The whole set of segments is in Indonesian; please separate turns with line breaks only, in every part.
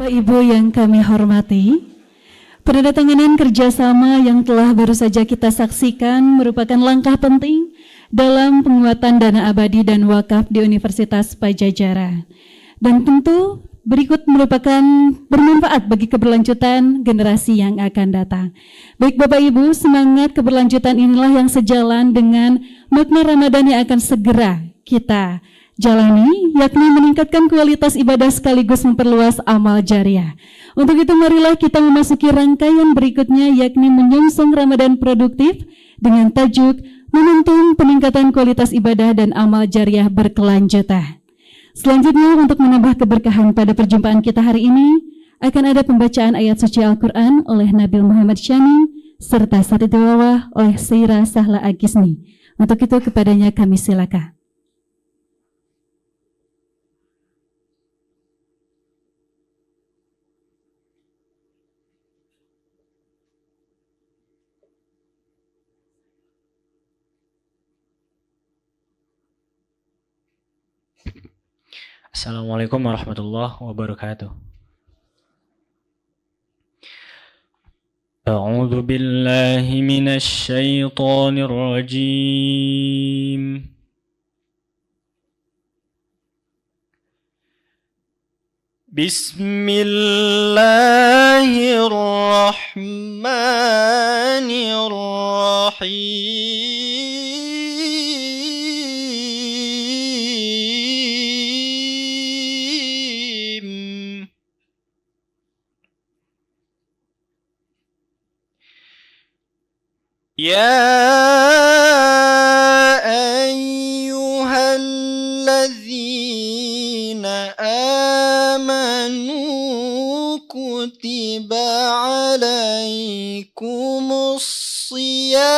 Bapak Ibu yang kami hormati, penandatanganan kerjasama yang telah baru saja kita saksikan merupakan langkah penting dalam penguatan dana abadi dan wakaf di Universitas Padjadjaran. Dan tentu berikut merupakan bermanfaat bagi keberlanjutan generasi yang akan datang. Baik Bapak Ibu, semangat keberlanjutan inilah yang sejalan dengan makna Ramadan yang akan segera kita jalani, yakni meningkatkan kualitas ibadah sekaligus memperluas amal jariah. Untuk itu marilah kita memasuki rangkaian berikutnya, yakni menyongsong Ramadan produktif dengan tajuk Momentum Peningkatan Kualitas Ibadah dan Amal Jariah Berkelanjutan. Selanjutnya, untuk menambah keberkahan pada perjumpaan kita hari ini, akan ada pembacaan ayat suci Al-Quran oleh Nabil Muhammad Syami serta sari tilawah oleh Saira Sahla Agisni. Untuk itu kepadanya kami silakan.
Assalamualaikum warahmatullahi wabarakatuh. A'udzu billahi minasy syaithanir rajim. Bismillahirrahmanirrahim. Ya ayyuhalladzina amanu kutiba alaikumus shiyam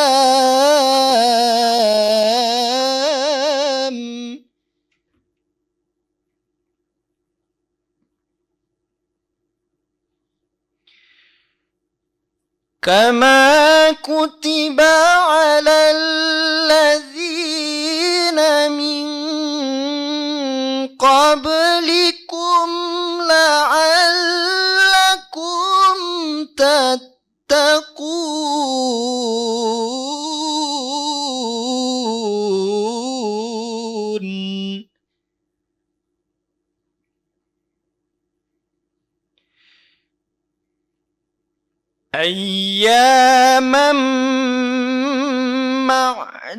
kama kutiba alal ladzina min qablikum la'allakum tattaqun. Ayyaman ma'dudat.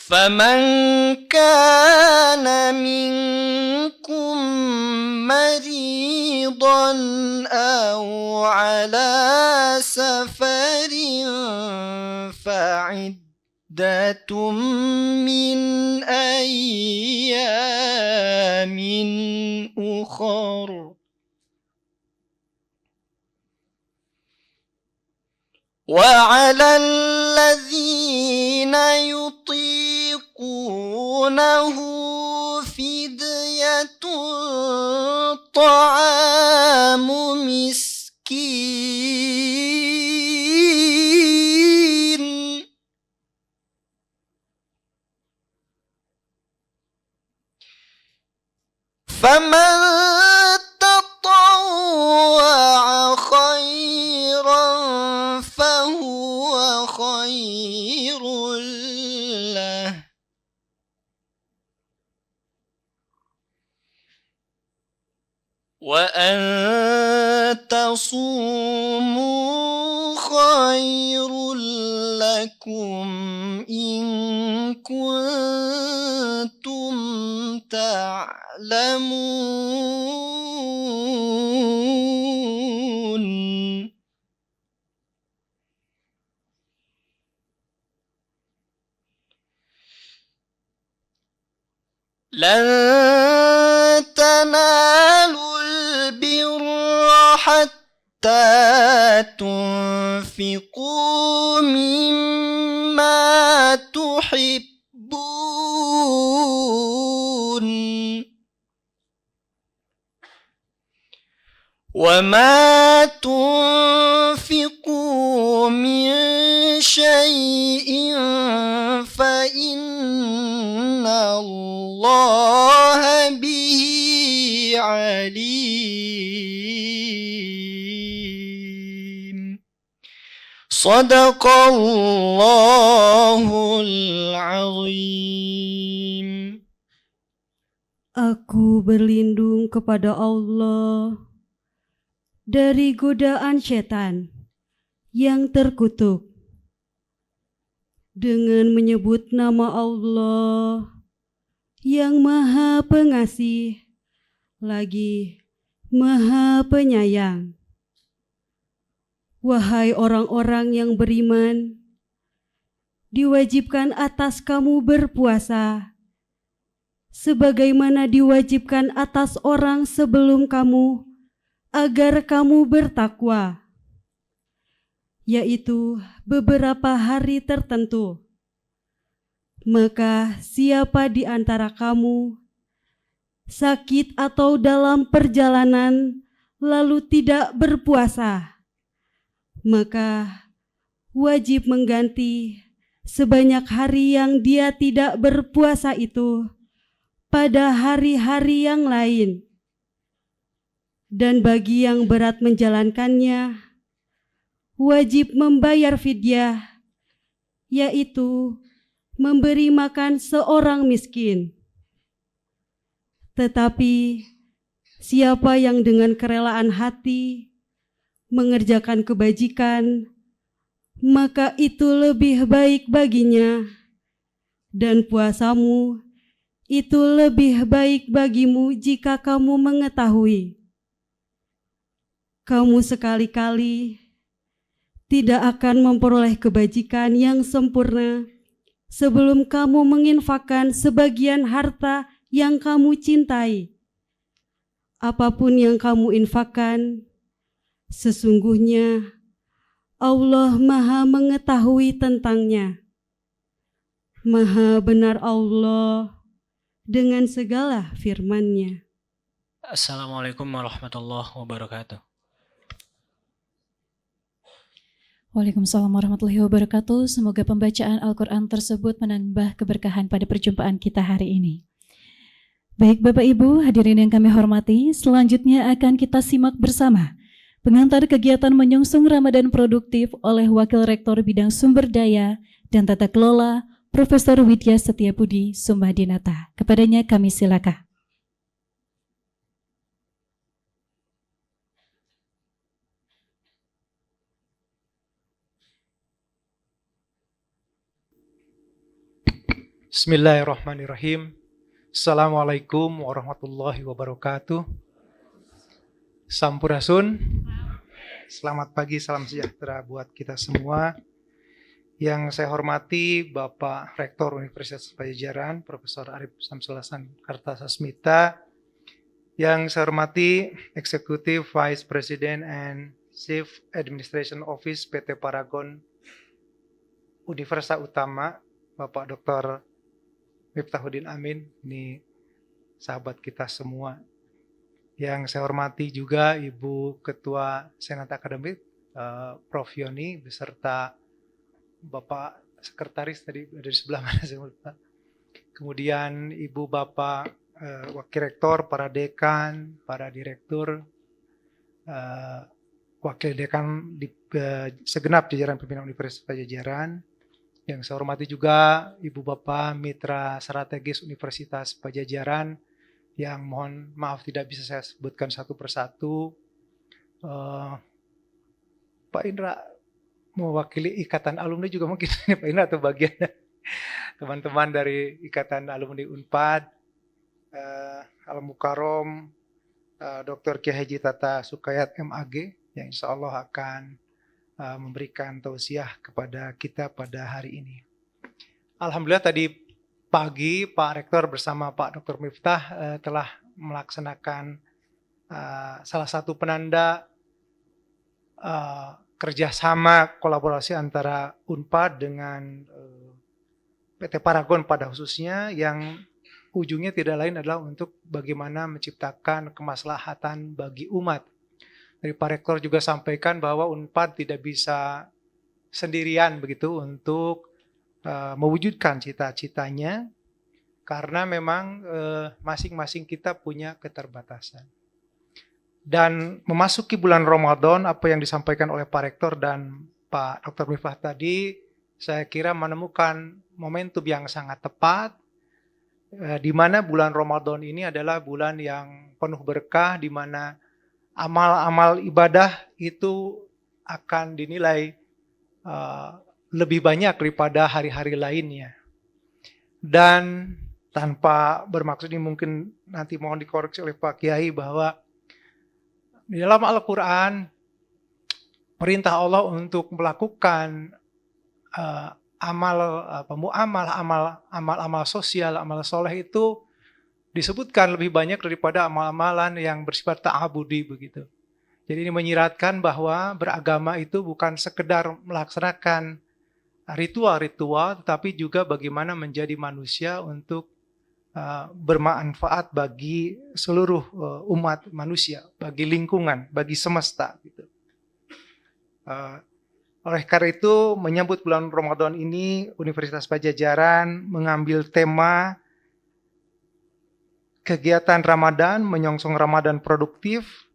Faman kana minkum maridan aw ala safarin fa'iddatum min ayyamin ukhra. وعلى الذين يطيقونه فدية طعام مسكين فمن تطوع خيرا فهو خير له وأن تصوموا خير لكم إن كنتم تعلمون. لن تنالوا البر حتى تنفقوا مما تحبون وما تنفقوا من شيء فإن الله به عليم صدق الله العظيم.
Aku berlindung kepada Allah dari godaan setan yang terkutuk dengan menyebut nama Allah yang Maha Pengasih lagi Maha Penyayang. Wahai orang-orang yang beriman, diwajibkan atas kamu berpuasa sebagaimana diwajibkan atas orang sebelum kamu, agar kamu bertakwa, yaitu beberapa hari tertentu. Maka siapa di antara kamu sakit atau dalam perjalanan lalu tidak berpuasa, maka wajib mengganti sebanyak hari yang dia tidak berpuasa itu pada hari-hari yang lain. Dan bagi yang berat menjalankannya, wajib membayar fidyah, yaitu memberi makan seorang miskin. Tetapi siapa yang dengan kerelaan hati mengerjakan kebajikan, maka itu lebih baik baginya, dan puasamu itu lebih baik bagimu jika kamu mengetahui. Kamu sekali-kali tidak akan memperoleh kebajikan yang sempurna sebelum kamu menginfakkan sebagian harta yang kamu cintai. Apapun yang kamu infakkan, sesungguhnya Allah Maha mengetahui tentangnya. Maha benar Allah dengan segala firman-Nya.
Assalamualaikum warahmatullahi wabarakatuh.
Waalaikumsalam warahmatullahi wabarakatuh. Semoga pembacaan Al-Quran tersebut menambah keberkahan pada perjumpaan kita hari ini. Baik Bapak Ibu, hadirin yang kami hormati, selanjutnya akan kita simak bersama pengantar kegiatan menyongsong Ramadan produktif oleh Wakil Rektor Bidang Sumber Daya dan Tata Kelola Profesor Widya Setiabudi Sumbadinata. Kepadanya kami silakan.
Bismillahirrahmanirrahim. Assalamualaikum warahmatullahi wabarakatuh. Sampurasun. Selamat pagi, salam sejahtera buat kita semua. Yang saya hormati Bapak Rektor Universitas Padjadjaran, Profesor Arif Samsul Hasan Kartasasmita. Yang saya hormati Executive Vice President and Chief Administration Office PT Paragon Universa Utama, Bapak Dr. Miftahuddin Amin, ini sahabat kita semua. Yang saya hormati juga Ibu Ketua Senat Akademik, Prof. Yoni, beserta Bapak Sekretaris tadi ada di sebelah mana saya lupa. Kemudian Ibu Bapak Wakil Rektor, para dekan, para direktur, Wakil Dekan di segenap jajaran pimpinan Universitas Padjadjaran. Yang saya hormati juga Ibu Bapak Mitra Strategis Universitas Padjadjaran yang mohon maaf tidak bisa saya sebutkan satu persatu. Pak Indra mewakili Ikatan Alumni juga mungkin Pak Indra atau bagian teman-teman dari Ikatan Alumni Unpad, Al Mukarrom, Dr. Kiai Haji Tata Sukayat MAG yang insya Allah akan memberikan tausiah kepada kita pada hari ini. Alhamdulillah tadi pagi Pak Rektor bersama Pak Dr. Miftah telah melaksanakan salah satu penanda kerjasama kolaborasi antara Unpad dengan PT Paragon pada khususnya, yang ujungnya tidak lain adalah untuk bagaimana menciptakan kemaslahatan bagi umat. Dari Pak Rektor juga sampaikan bahwa Unpad tidak bisa sendirian begitu untuk mewujudkan cita-citanya, karena memang masing-masing kita punya keterbatasan. Dan memasuki bulan Ramadan, apa yang disampaikan oleh Pak Rektor dan Pak Dr. Mifah tadi, saya kira menemukan momentum yang sangat tepat, di mana bulan Ramadan ini adalah bulan yang penuh berkah, di mana amal-amal ibadah itu akan dinilai lebih banyak daripada hari-hari lainnya. Dan tanpa bermaksud ini, mungkin nanti mohon dikoreksi oleh Pak Kiai, bahwa di dalam Al-Quran perintah Allah untuk melakukan amal sosial, amal soleh itu disebutkan lebih banyak daripada amal-amalan yang bersifat ta'abudi begitu. Jadi ini menyiratkan bahwa beragama itu bukan sekedar melaksanakan ritual-ritual, tetapi juga bagaimana menjadi manusia untuk bermanfaat bagi seluruh umat manusia, bagi lingkungan, bagi semesta. Gitu. Oleh karena itu, menyambut bulan Ramadan ini, Universitas Padjadjaran mengambil tema kegiatan Ramadan, menyongsong Ramadan produktif,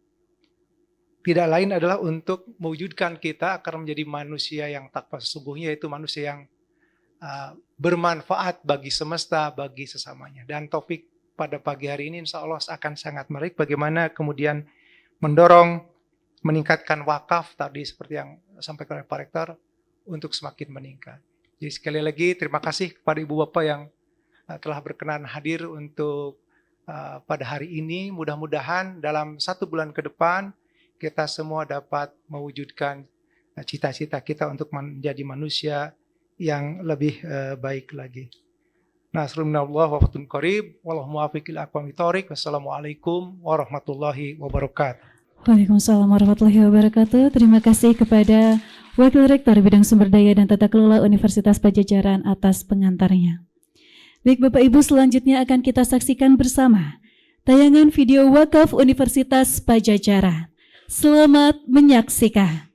tidak lain adalah untuk mewujudkan kita akan menjadi manusia yang takwa sesungguhnya, yaitu manusia yang bermanfaat bagi semesta, bagi sesamanya. Dan topik pada pagi hari ini insya Allah akan sangat menarik, bagaimana kemudian mendorong, meningkatkan wakaf tadi seperti yang disampaikan oleh Pak Rektor, untuk semakin meningkat. Jadi sekali lagi terima kasih kepada Ibu Bapak yang telah berkenan hadir untuk pada hari ini. Mudah-mudahan dalam 1 bulan ke depan kita semua dapat mewujudkan cita-cita kita untuk menjadi manusia yang lebih baik lagi. Nasrullah wa fatun qarib, wallahu muwaffiq ila aqwamit thoriq. Wassalamualaikum warahmatullahi wabarakatuh.
Waalaikumsalam warahmatullahi wabarakatuh. Terima kasih kepada Wakil Rektor Bidang Sumber Daya dan Tata Kelola Universitas Padjadjaran atas pengantarnya. Baik Bapak Ibu, selanjutnya akan kita saksikan bersama tayangan video Wakaf Universitas Padjadjaran. Selamat menyaksikan.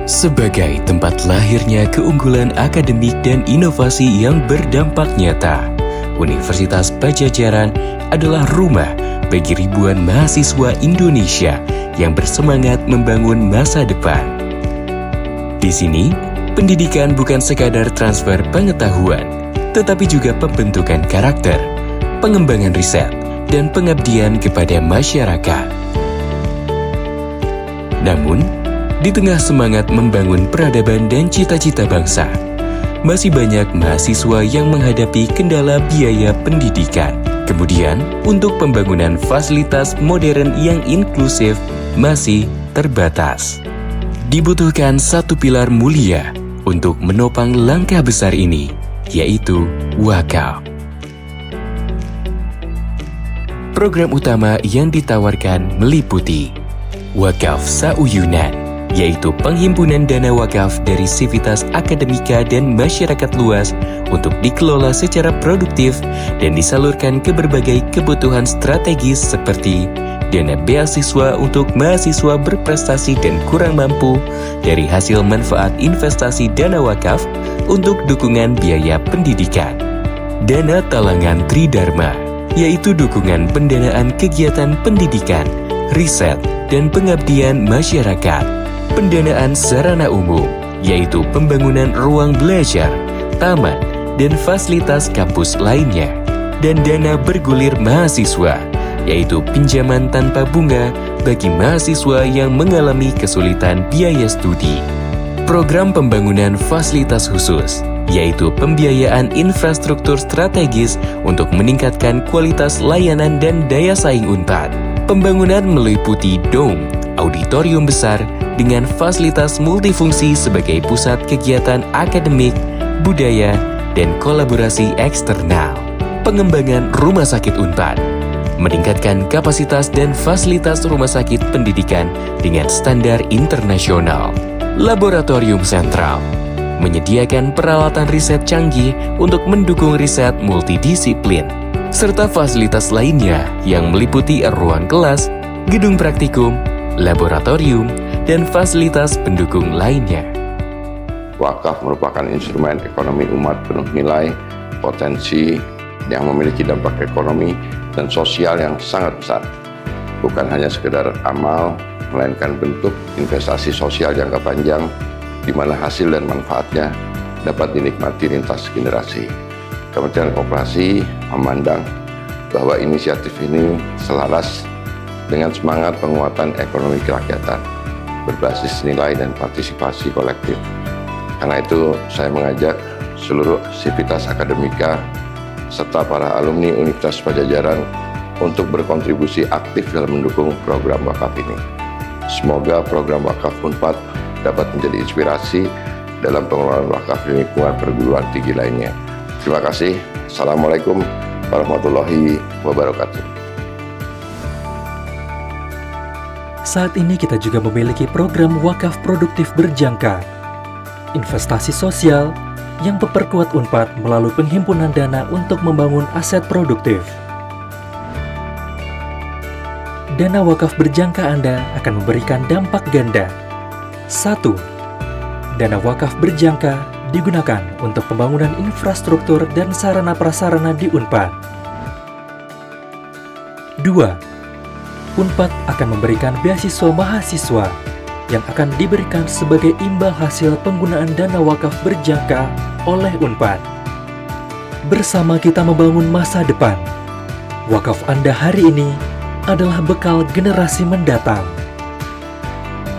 Sebagai tempat lahirnya keunggulan akademik dan inovasi yang berdampak nyata, Universitas Padjadjaran adalah rumah bagi ribuan mahasiswa Indonesia yang bersemangat membangun masa depan. Di sini, pendidikan bukan sekadar transfer pengetahuan, tetapi juga pembentukan karakter, pengembangan riset, dan pengabdian kepada masyarakat. Namun, di tengah semangat membangun peradaban dan cita-cita bangsa, masih banyak mahasiswa yang menghadapi kendala biaya pendidikan. Kemudian, untuk pembangunan fasilitas modern yang inklusif masih terbatas. Dibutuhkan satu pilar mulia untuk menopang langkah besar ini, yaitu wakaf. Program utama yang ditawarkan meliputi Wakaf Sauyunan, yaitu penghimpunan dana wakaf dari sivitas akademika dan masyarakat luas untuk dikelola secara produktif dan disalurkan ke berbagai kebutuhan strategis seperti dana beasiswa untuk mahasiswa berprestasi dan kurang mampu dari hasil manfaat investasi dana wakaf untuk dukungan biaya pendidikan. Dana talangan Tridharma, yaitu dukungan pendanaan kegiatan pendidikan, riset, dan pengabdian masyarakat. Pendanaan sarana umum, yaitu pembangunan ruang belajar, taman, dan fasilitas kampus lainnya. Dan dana bergulir mahasiswa, yaitu pinjaman tanpa bunga bagi mahasiswa yang mengalami kesulitan biaya studi. Program pembangunan fasilitas khusus, yaitu pembiayaan infrastruktur strategis untuk meningkatkan kualitas layanan dan daya saing Unpad. Pembangunan meliputi dome, auditorium besar, dengan fasilitas multifungsi sebagai pusat kegiatan akademik, budaya, dan kolaborasi eksternal. Pengembangan rumah sakit Unpad, meningkatkan kapasitas dan fasilitas rumah sakit pendidikan dengan standar internasional. Laboratorium sentral, menyediakan peralatan riset canggih untuk mendukung riset multidisiplin, serta fasilitas lainnya yang meliputi ruang kelas, gedung praktikum, laboratorium, dan fasilitas pendukung lainnya.
Wakaf merupakan instrumen ekonomi umat penuh nilai, potensi yang memiliki dampak ekonomi dan sosial yang sangat besar. Bukan hanya sekedar amal, melainkan bentuk investasi sosial jangka panjang di mana hasil dan manfaatnya dapat dinikmati lintas generasi. Kementerian Koperasi memandang bahwa inisiatif ini selaras dengan semangat penguatan ekonomi kerakyatan berbasis nilai dan partisipasi kolektif. Karena itu, saya mengajak seluruh sivitas akademika serta para alumni Universitas Padjadjaran untuk berkontribusi aktif dalam mendukung program wakaf ini. Semoga program wakaf Unpad dapat menjadi inspirasi dalam pengelolaan wakaf di lingkungan perguruan tinggi lainnya. Terima kasih. Assalamualaikum warahmatullahi wabarakatuh.
Saat ini kita juga memiliki program wakaf produktif berjangka, investasi sosial yang memperkuat Unpad melalui penghimpunan dana untuk membangun aset produktif. Dana wakaf berjangka Anda akan memberikan dampak ganda. 1. Dana wakaf berjangka digunakan untuk pembangunan infrastruktur dan sarana prasarana di Unpad. 2. Unpad akan memberikan beasiswa mahasiswa yang akan diberikan sebagai imbal hasil penggunaan dana wakaf berjangka oleh Unpad. Bersama kita membangun masa depan, wakaf Anda hari ini adalah bekal generasi mendatang.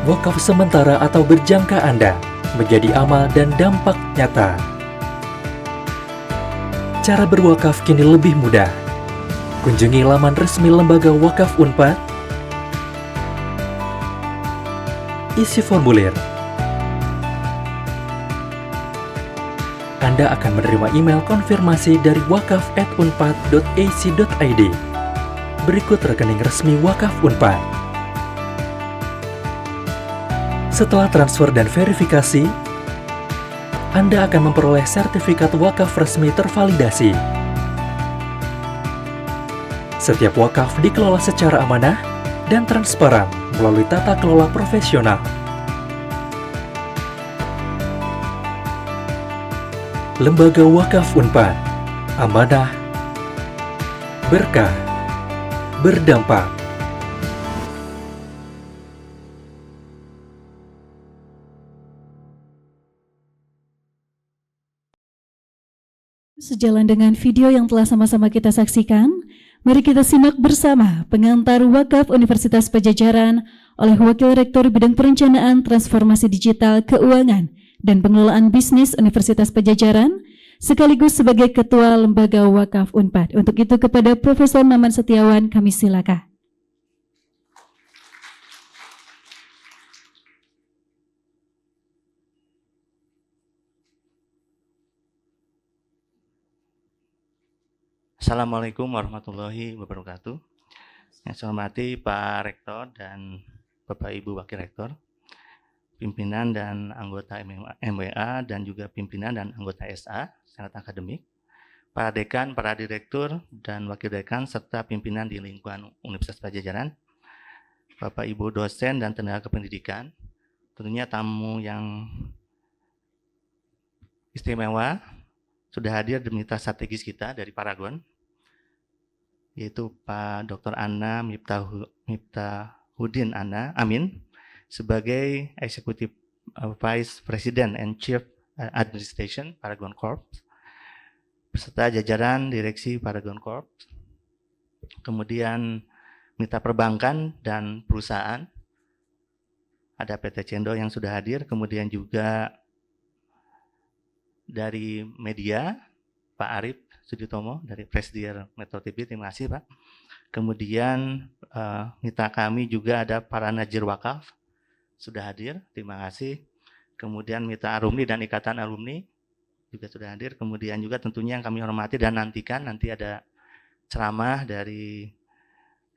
Wakaf sementara atau berjangka Anda menjadi amal dan dampak nyata. Cara berwakaf kini lebih mudah. Kunjungi laman resmi Lembaga Wakaf Unpad, isi formulir. Anda akan menerima email konfirmasi dari wakaf@unpad.ac.id. Berikut rekening resmi Wakaf Unpad. Setelah transfer dan verifikasi, Anda akan memperoleh sertifikat wakaf resmi tervalidasi. Setiap wakaf dikelola secara amanah dan transparan melalui tata kelola profesional. Lembaga Wakaf Unpad, amanah, berkah, berdampak.
Sejalan dengan video yang telah sama-sama kita saksikan, mari kita simak bersama pengantar wakaf Universitas Padjadjaran oleh Wakil Rektor Bidang Perencanaan Transformasi Digital Keuangan dan Pengelolaan Bisnis Universitas Padjadjaran, sekaligus sebagai Ketua Lembaga Wakaf Unpad. Untuk itu kepada Profesor Maman Setiawan kami silakan.
Assalamualaikum warahmatullahi wabarakatuh. Yang saya hormati Pak Rektor dan Bapak Ibu Wakil Rektor, pimpinan dan anggota MWA dan juga pimpinan dan anggota SA, Senat Akademik, para dekan, para direktur, dan wakil dekan, serta pimpinan di lingkungan Universitas Padjadjaran, Bapak Ibu dosen dan tenaga kependidikan, tentunya tamu yang istimewa, sudah hadir di mitra strategis kita dari Paragon, yaitu Pak Dr. Anna Miftahuddin Amin, sebagai Executive Vice President and Chief Administration Paragon Corp, beserta jajaran direksi Paragon Corp, kemudian mitra perbankan dan perusahaan, ada PT Cendo yang sudah hadir, kemudian juga dari media, Pak Arif Suditomo dari Presidir Metro TV, terima kasih Pak. Kemudian mitra kami juga ada para Najir Wakaf, sudah hadir, terima kasih. Kemudian mitra alumni dan ikatan alumni juga sudah hadir. Kemudian juga tentunya yang kami hormati dan nantikan, nanti ada ceramah dari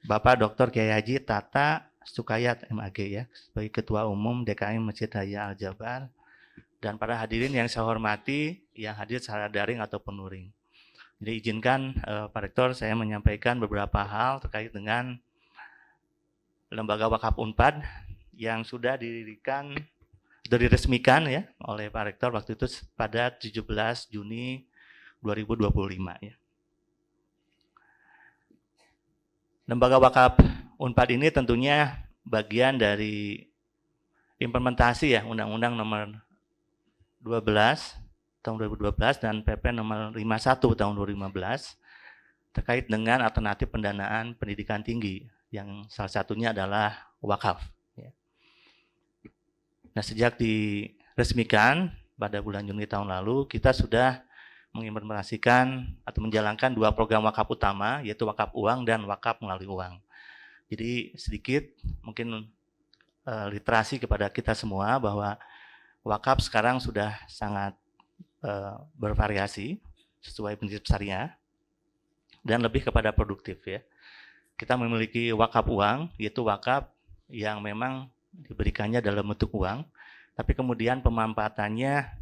Bapak Dr. Kiai Haji Tata Sukayat MAG ya, sebagai Ketua Umum DKM Masjid Raya Al Jabar dan para hadirin yang saya hormati yang hadir secara daring ataupun luring. Jadi izinkan Pak Rektor saya menyampaikan beberapa hal terkait dengan Lembaga Wakaf Unpad yang sudah diresmikan ya oleh Pak Rektor waktu itu pada 17 Juni 2025 ya. Lembaga Wakaf Unpad ini tentunya bagian dari implementasi ya Undang-Undang Nomor 12 tahun 2012 dan PP Nomor 51 tahun 2015 terkait dengan alternatif pendanaan pendidikan tinggi yang salah satunya adalah wakaf. Ya. Nah, sejak diresmikan pada bulan Juni tahun lalu, kita sudah mengimplementasikan atau menjalankan 2 program wakaf utama, yaitu wakaf uang dan wakaf melalui uang. Jadi sedikit mungkin literasi kepada kita semua bahwa wakaf sekarang sudah sangat bervariasi sesuai prinsip syariah dan lebih kepada produktif ya. Kita memiliki wakaf uang, yaitu wakaf yang memang diberikannya dalam bentuk uang, tapi kemudian pemanfaatannya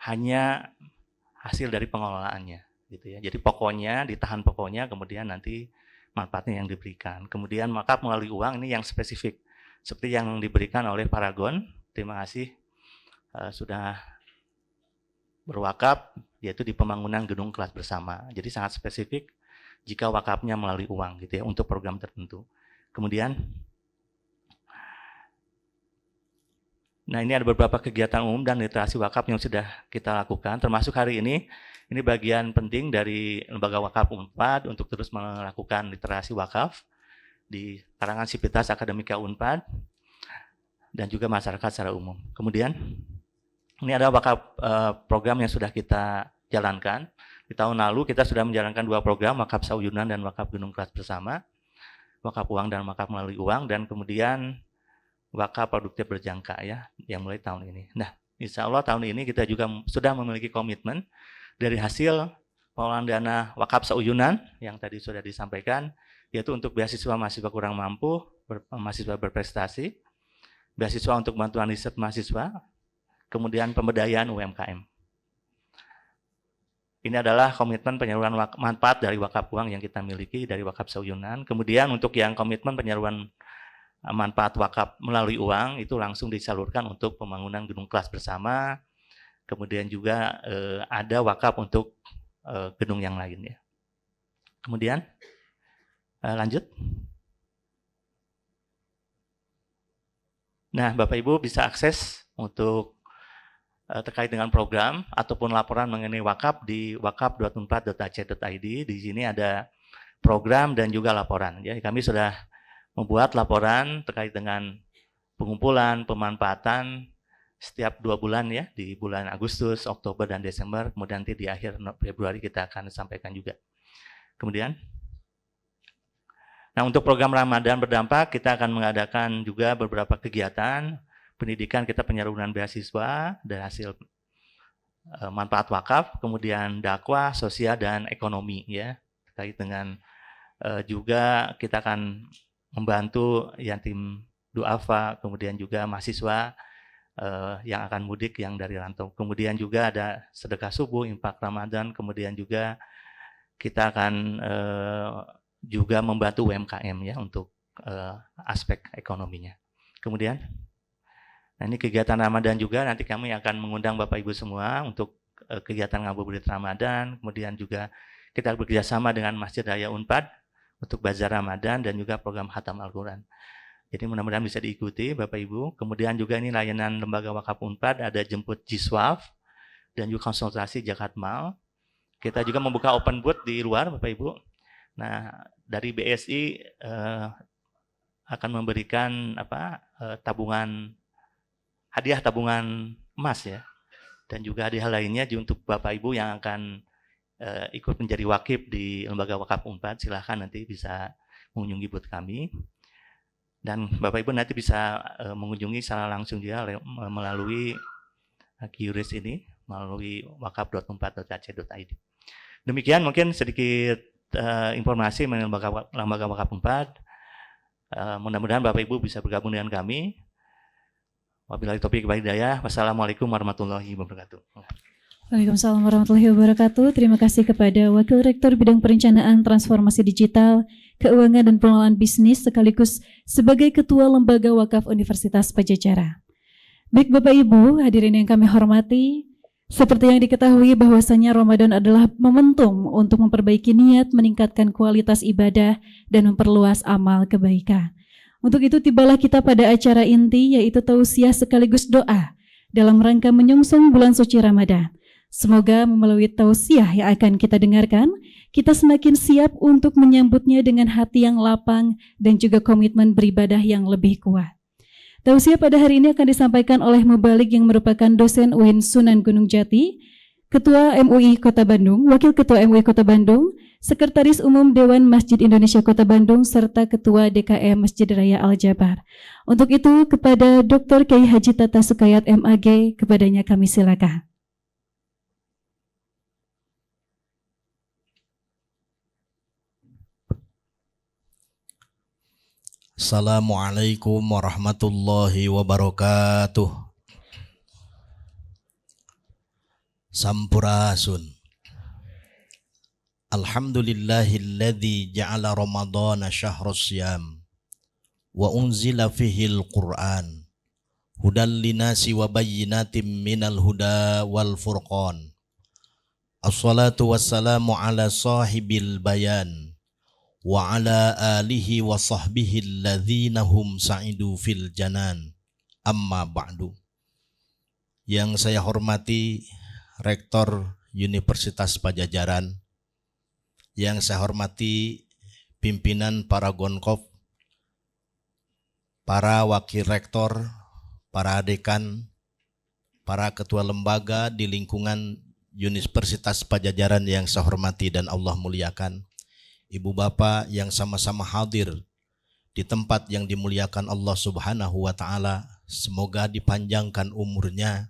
hanya hasil dari pengelolaannya, gitu ya. Jadi pokoknya ditahan pokoknya, kemudian nanti manfaatnya yang diberikan. Kemudian wakaf melalui uang ini yang spesifik, seperti yang diberikan oleh Paragon. Terima kasih sudah berwakaf, yaitu di pembangunan gedung kelas bersama. Jadi sangat spesifik jika wakafnya melalui uang gitu ya untuk program tertentu. Kemudian nah ini ada beberapa kegiatan umum dan literasi wakaf yang sudah kita lakukan, termasuk hari ini bagian penting dari Lembaga Wakaf Unpad untuk terus melakukan literasi wakaf di kalangan sivitas akademika Unpad dan juga masyarakat secara umum. Kemudian ini ada wakaf program yang sudah kita jalankan. Di tahun lalu kita sudah menjalankan 2 program, wakaf Sauyunan dan wakaf Gedung Kelas Bersama, wakaf uang dan wakaf melalui uang, dan kemudian wakaf produktif berjangka ya, yang mulai tahun ini. Nah, insya Allah tahun ini kita juga sudah memiliki komitmen dari hasil pengelolaan dana wakaf Sauyunan yang tadi sudah disampaikan, yaitu untuk beasiswa mahasiswa kurang mampu, mahasiswa berprestasi, beasiswa untuk bantuan riset mahasiswa, kemudian pemberdayaan UMKM. Ini adalah komitmen penyaluran manfaat dari wakaf uang yang kita miliki dari wakaf Sauyunan. Kemudian untuk yang komitmen penyaluran manfaat wakaf melalui uang itu langsung disalurkan untuk pembangunan gedung kelas bersama. Kemudian juga ada wakaf untuk gedung yang lain ya. Kemudian lanjut. Nah, Bapak Ibu bisa akses untuk terkait dengan program ataupun laporan mengenai wakaf di wakaf.unpad.ac.id. Di sini ada program dan juga laporan. Ya, kami sudah membuat laporan terkait dengan pengumpulan, pemanfaatan setiap 2 bulan ya, di bulan Agustus, Oktober, dan Desember. Kemudian nanti di akhir Februari kita akan sampaikan juga. Kemudian, nah untuk program Ramadan berdampak kita akan mengadakan juga beberapa kegiatan pendidikan, kita penyaluran beasiswa dari hasil manfaat wakaf, kemudian dakwah, sosial, dan ekonomi ya, terkait dengan juga kita akan membantu yatim duafa, kemudian juga mahasiswa yang akan mudik yang dari rantau. Kemudian juga ada sedekah subuh, infak Ramadan, kemudian juga kita akan juga membantu UMKM ya untuk aspek ekonominya. Kemudian nah, ini kegiatan Ramadan juga, nanti kami akan mengundang Bapak Ibu semua untuk kegiatan ngabuburit Ramadan, kemudian juga kita bekerjasama dengan Masjid Raya Unpad untuk Bazar Ramadan dan juga program Khatam Al-Quran. Jadi mudah-mudahan bisa diikuti Bapak Ibu. Kemudian juga ini layanan Lembaga Wakaf Unpad, ada jemput Jiswaf dan juga konsultasi Jakat Mal. Kita juga membuka open booth di luar Bapak Ibu. Nah, dari BSI akan memberikan hadiah tabungan emas ya, dan juga hadiah lainnya untuk Bapak Ibu yang akan ikut menjadi wakif di Lembaga Wakaf Unpad. Silahkan nanti bisa mengunjungi booth kami, dan Bapak Ibu nanti bisa mengunjungi secara langsung juga melalui QRIS ini, melalui wakaf.unpad.ac.id. Demikian mungkin sedikit informasi mengenai Lembaga Wakaf Unpad. Mudah-mudahan Bapak Ibu bisa bergabung dengan kami. Wabillahi taufiq wal hidayah. Wassalamualaikum warahmatullahi wabarakatuh.
Waalaikumsalam warahmatullahi wabarakatuh. Terima kasih kepada Wakil Rektor Bidang Perencanaan Transformasi Digital, Keuangan dan Pengelolaan Bisnis sekaligus sebagai Ketua Lembaga Wakaf Universitas Padjadjaran. Baik Bapak Ibu, hadirin yang kami hormati, seperti yang diketahui bahwasanya Ramadan adalah momentum untuk memperbaiki niat, meningkatkan kualitas ibadah, dan memperluas amal kebaikan. Untuk itu tibalah kita pada acara inti yaitu tausiah sekaligus doa dalam rangka menyongsong bulan suci Ramadan. Semoga melalui tausiah yang akan kita dengarkan, kita semakin siap untuk menyambutnya dengan hati yang lapang dan juga komitmen beribadah yang lebih kuat. Tausiah pada hari ini akan disampaikan oleh Mubalik yang merupakan dosen UIN Sunan Gunung Jati, Ketua MUI Kota Bandung, Wakil Ketua MUI Kota Bandung, Sekretaris Umum Dewan Masjid Indonesia Kota Bandung, serta Ketua DKM Masjid Raya Al-Jabar. Untuk itu, kepada Dr. Kiai Haji Tata Sukayat MAG, kepadanya kami silakan.
Assalamualaikum warahmatullahi wabarakatuh. Sampurasun. Alhamdulillahilladzi ja'ala Ramadhana syahrus syam wa unzila fihil Qur'an hudal linasi wa bayyinatim minal huda wal furqan. Assalatu wassalamu ala sahibil bayan wa ala alihi wa sahbihi alladzina hum sa'idu fil janan. Amma ba'du. Yang saya hormati Rektor Universitas Padjadjaran, yang saya hormati pimpinan para Gonkop, para wakil rektor, para dekan, para ketua lembaga di lingkungan Universitas Padjadjaran yang saya hormati dan Allah muliakan, ibu bapak yang sama-sama hadir di tempat yang dimuliakan Allah Subhanahu wa Ta'ala, semoga dipanjangkan umurnya,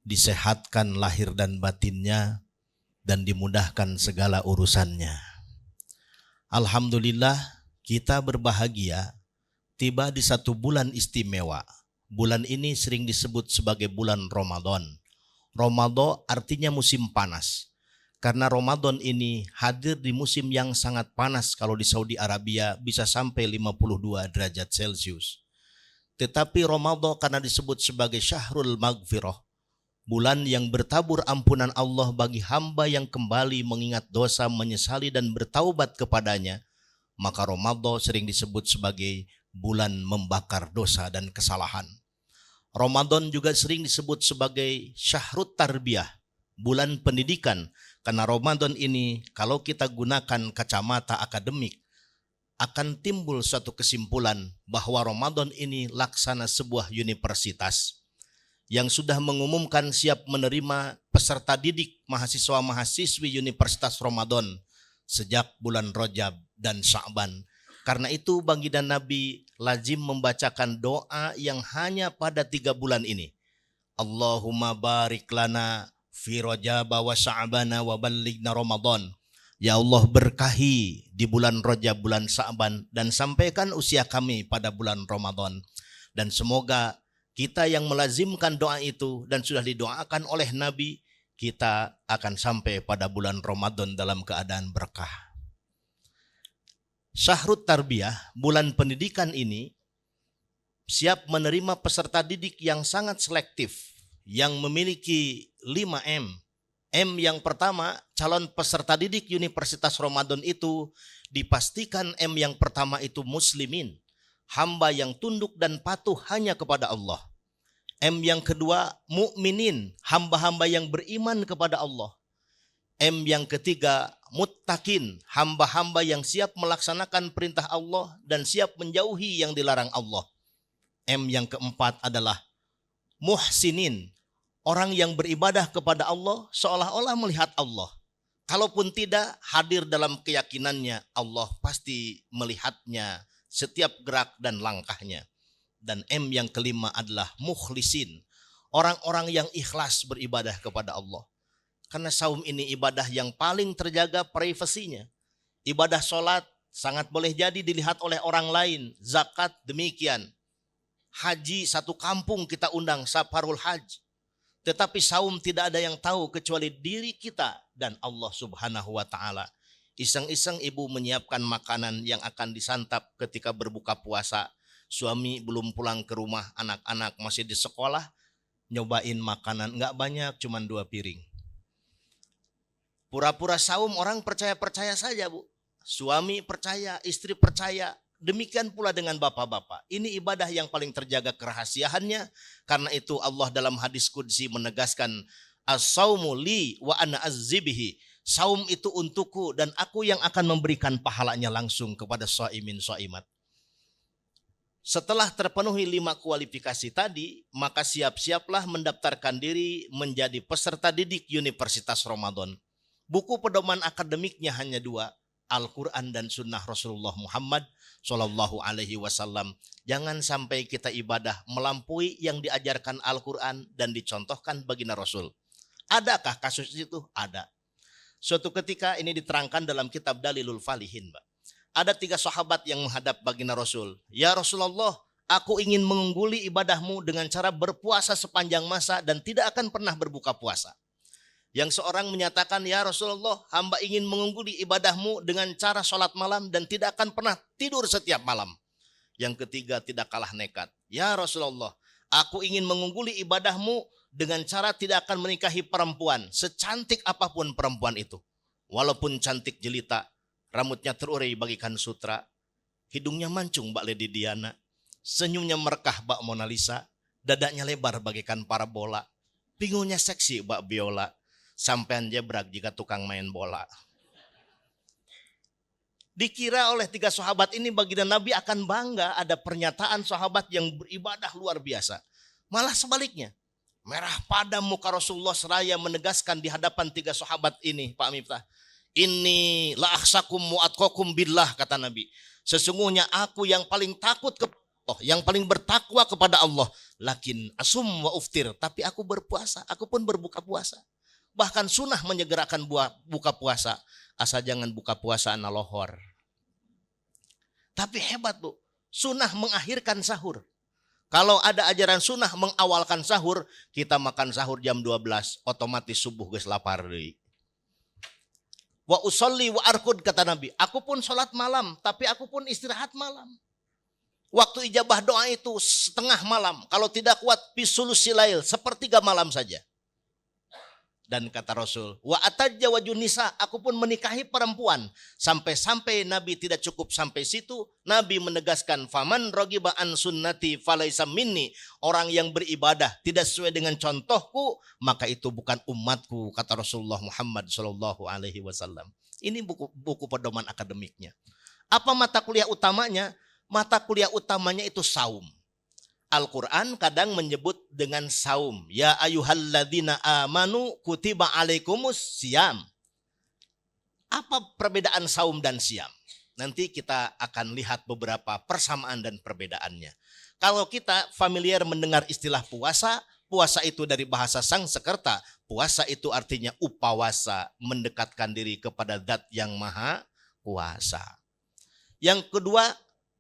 disehatkan lahir dan batinnya, dan dimudahkan segala urusannya. Alhamdulillah, kita berbahagia tiba di satu bulan istimewa. Bulan ini sering disebut sebagai bulan Ramadan. Ramadan artinya musim panas. Karena Ramadan ini hadir di musim yang sangat panas, kalau di Saudi Arabia bisa sampai 52 derajat Celcius. Tetapi Ramadan karena disebut sebagai Syahrul Maghfirah, bulan yang bertabur ampunan Allah bagi hamba yang kembali mengingat dosa, menyesali dan bertaubat kepadanya, maka Ramadan sering disebut sebagai bulan membakar dosa dan kesalahan. Ramadan juga sering disebut sebagai Syahrut Tarbiyah, bulan pendidikan, karena Ramadan ini kalau kita gunakan kacamata akademik akan timbul suatu kesimpulan bahwa Ramadan ini laksana sebuah universitas yang sudah mengumumkan siap menerima peserta didik mahasiswa-mahasiswi Universitas Ramadan sejak bulan Rajab dan Sya'ban. Karena itu baginda Nabi lazim membacakan doa yang hanya pada 3 bulan ini. Allahumma barik lana fi Rajab wa Sya'bana wa ballighna Ramadan. Ya Allah, berkahi di bulan Rajab, bulan Sya'ban, dan sampaikan usia kami pada bulan Ramadan. Dan semoga kita yang melazimkan doa itu dan sudah didoakan oleh Nabi, kita akan sampai pada bulan Ramadan dalam keadaan berkah. Syahrut Tarbiyah, bulan pendidikan ini, siap menerima peserta didik yang sangat selektif, yang memiliki 5M. M yang pertama, calon peserta didik Universitas Ramadan itu dipastikan M yang pertama itu muslimin, hamba yang tunduk dan patuh hanya kepada Allah. M yang kedua, mukminin, hamba-hamba yang beriman kepada Allah. M yang ketiga, muttaqin, hamba-hamba yang siap melaksanakan perintah Allah dan siap menjauhi yang dilarang Allah. M yang keempat adalah muhsinin, orang yang beribadah kepada Allah seolah-olah melihat Allah. Kalaupun tidak, hadir dalam keyakinannya Allah pasti melihatnya setiap gerak dan langkahnya. Dan M yang kelima adalah mukhlisin, orang-orang yang ikhlas beribadah kepada Allah. Karena saum ini ibadah yang paling terjaga privasinya. Ibadah sholat sangat boleh jadi dilihat oleh orang lain, zakat demikian. haji satu kampung kita undang safarul haji. Tetapi saum tidak ada yang tahu kecuali diri kita dan Allah Subhanahu wa taala. Iseng-iseng ibu menyiapkan makanan yang akan disantap ketika berbuka puasa. Suami belum pulang ke rumah, anak-anak masih di sekolah, nyobain makanan nggak banyak, cuman 2 piring. Pura-pura saum, orang percaya-percaya saja, Bu. Suami percaya, istri percaya. Demikian pula dengan bapak-bapak. Ini ibadah yang paling terjaga kerahasiaannya. Karena itu Allah dalam hadis qudsi menegaskan, as-saumu li wa ana azzibihi. Saum itu untukku dan aku yang akan memberikan pahalanya langsung kepada shaimin shaimat. Setelah terpenuhi 5 kualifikasi tadi, maka siap-siaplah mendaftarkan diri menjadi peserta didik Universitas Ramadan. Buku pedoman akademiknya hanya 2, Al-Quran dan Sunnah Rasulullah Muhammad Sallallahu Alaihi Wasallam. Jangan sampai kita ibadah melampaui yang diajarkan Al-Quran dan dicontohkan baginda Rasul. Adakah kasus itu? Ada. Suatu ketika ini diterangkan dalam kitab Dalilul Falihin, Mbak. Ada 3 sahabat yang menghadap baginda Rasul. Ya Rasulullah, aku ingin mengungguli ibadahmu dengan cara berpuasa sepanjang masa dan tidak akan pernah berbuka puasa. Yang seorang menyatakan, ya Rasulullah, hamba ingin mengungguli ibadahmu dengan cara sholat malam dan tidak akan pernah tidur setiap malam. Yang ketiga tidak kalah nekat. Ya Rasulullah, aku ingin mengungguli ibadahmu dengan cara tidak akan menikahi perempuan, secantik apapun perempuan itu. Walaupun cantik jelita, rambutnya terurai bagikan sutra, hidungnya mancung Mbak Lady Diana, senyumnya merekah Mbak Mona Lisa, dadanya lebar bagikan parabola, pinggulnya seksi Mbak Biola, sampean jebrak jika tukang main bola. Dikira oleh 3 sahabat ini baginda Nabi akan bangga ada pernyataan sahabat yang beribadah luar biasa. Malah sebaliknya, merah padam muka Rasulullah seraya menegaskan di hadapan 3 sahabat ini, Pak Miftah. Ini la akhsakum wa atqakum billah, kata Nabi. Sesungguhnya aku yang paling takut kepada Allah, yang paling bertakwa kepada Allah. Lakin asum wa uftir, tapi aku berpuasa, aku pun berbuka puasa. Bahkan sunnah menyegerakan buka puasa. Asal jangan buka puasa ana lohor. Tapi hebat, Bu. Sunnah mengakhirkan sahur. Kalau ada ajaran sunnah mengawalkan sahur, kita makan sahur jam 12, otomatis subuh geus lapar deui. Wa usolli wa arkud, kata Nabi. Aku pun sholat malam, tapi aku pun istirahat malam. Waktu ijabah doa itu setengah malam. Kalau tidak kuat, pisulusil lail, 1/3 malam saja. Dan kata Rasul, wa atajawajun nisa, aku pun menikahi perempuan. Sampai-sampai Nabi tidak cukup sampai situ, Nabi menegaskan, faman rogiba an sunnati falaisa minni. Orang yang beribadah tidak sesuai dengan contohku, maka itu bukan umatku, kata Rasulullah Muhammad Sallallahu Alaihi Wasallam. Ini buku pedoman akademiknya. Apa mata kuliah utamanya? Mata kuliah utamanya itu saum. Al-Quran kadang menyebut dengan saum. Ya ayyuhalladzina amanu kutiba alaikumus siyam. Apa perbedaan saum dan siam? Nanti kita akan lihat beberapa persamaan dan perbedaannya. Kalau kita familiar mendengar istilah puasa, puasa itu dari bahasa Sangsekerta. Puasa itu artinya upawasa, mendekatkan diri kepada Zat yang Maha Kuasa. Yang kedua,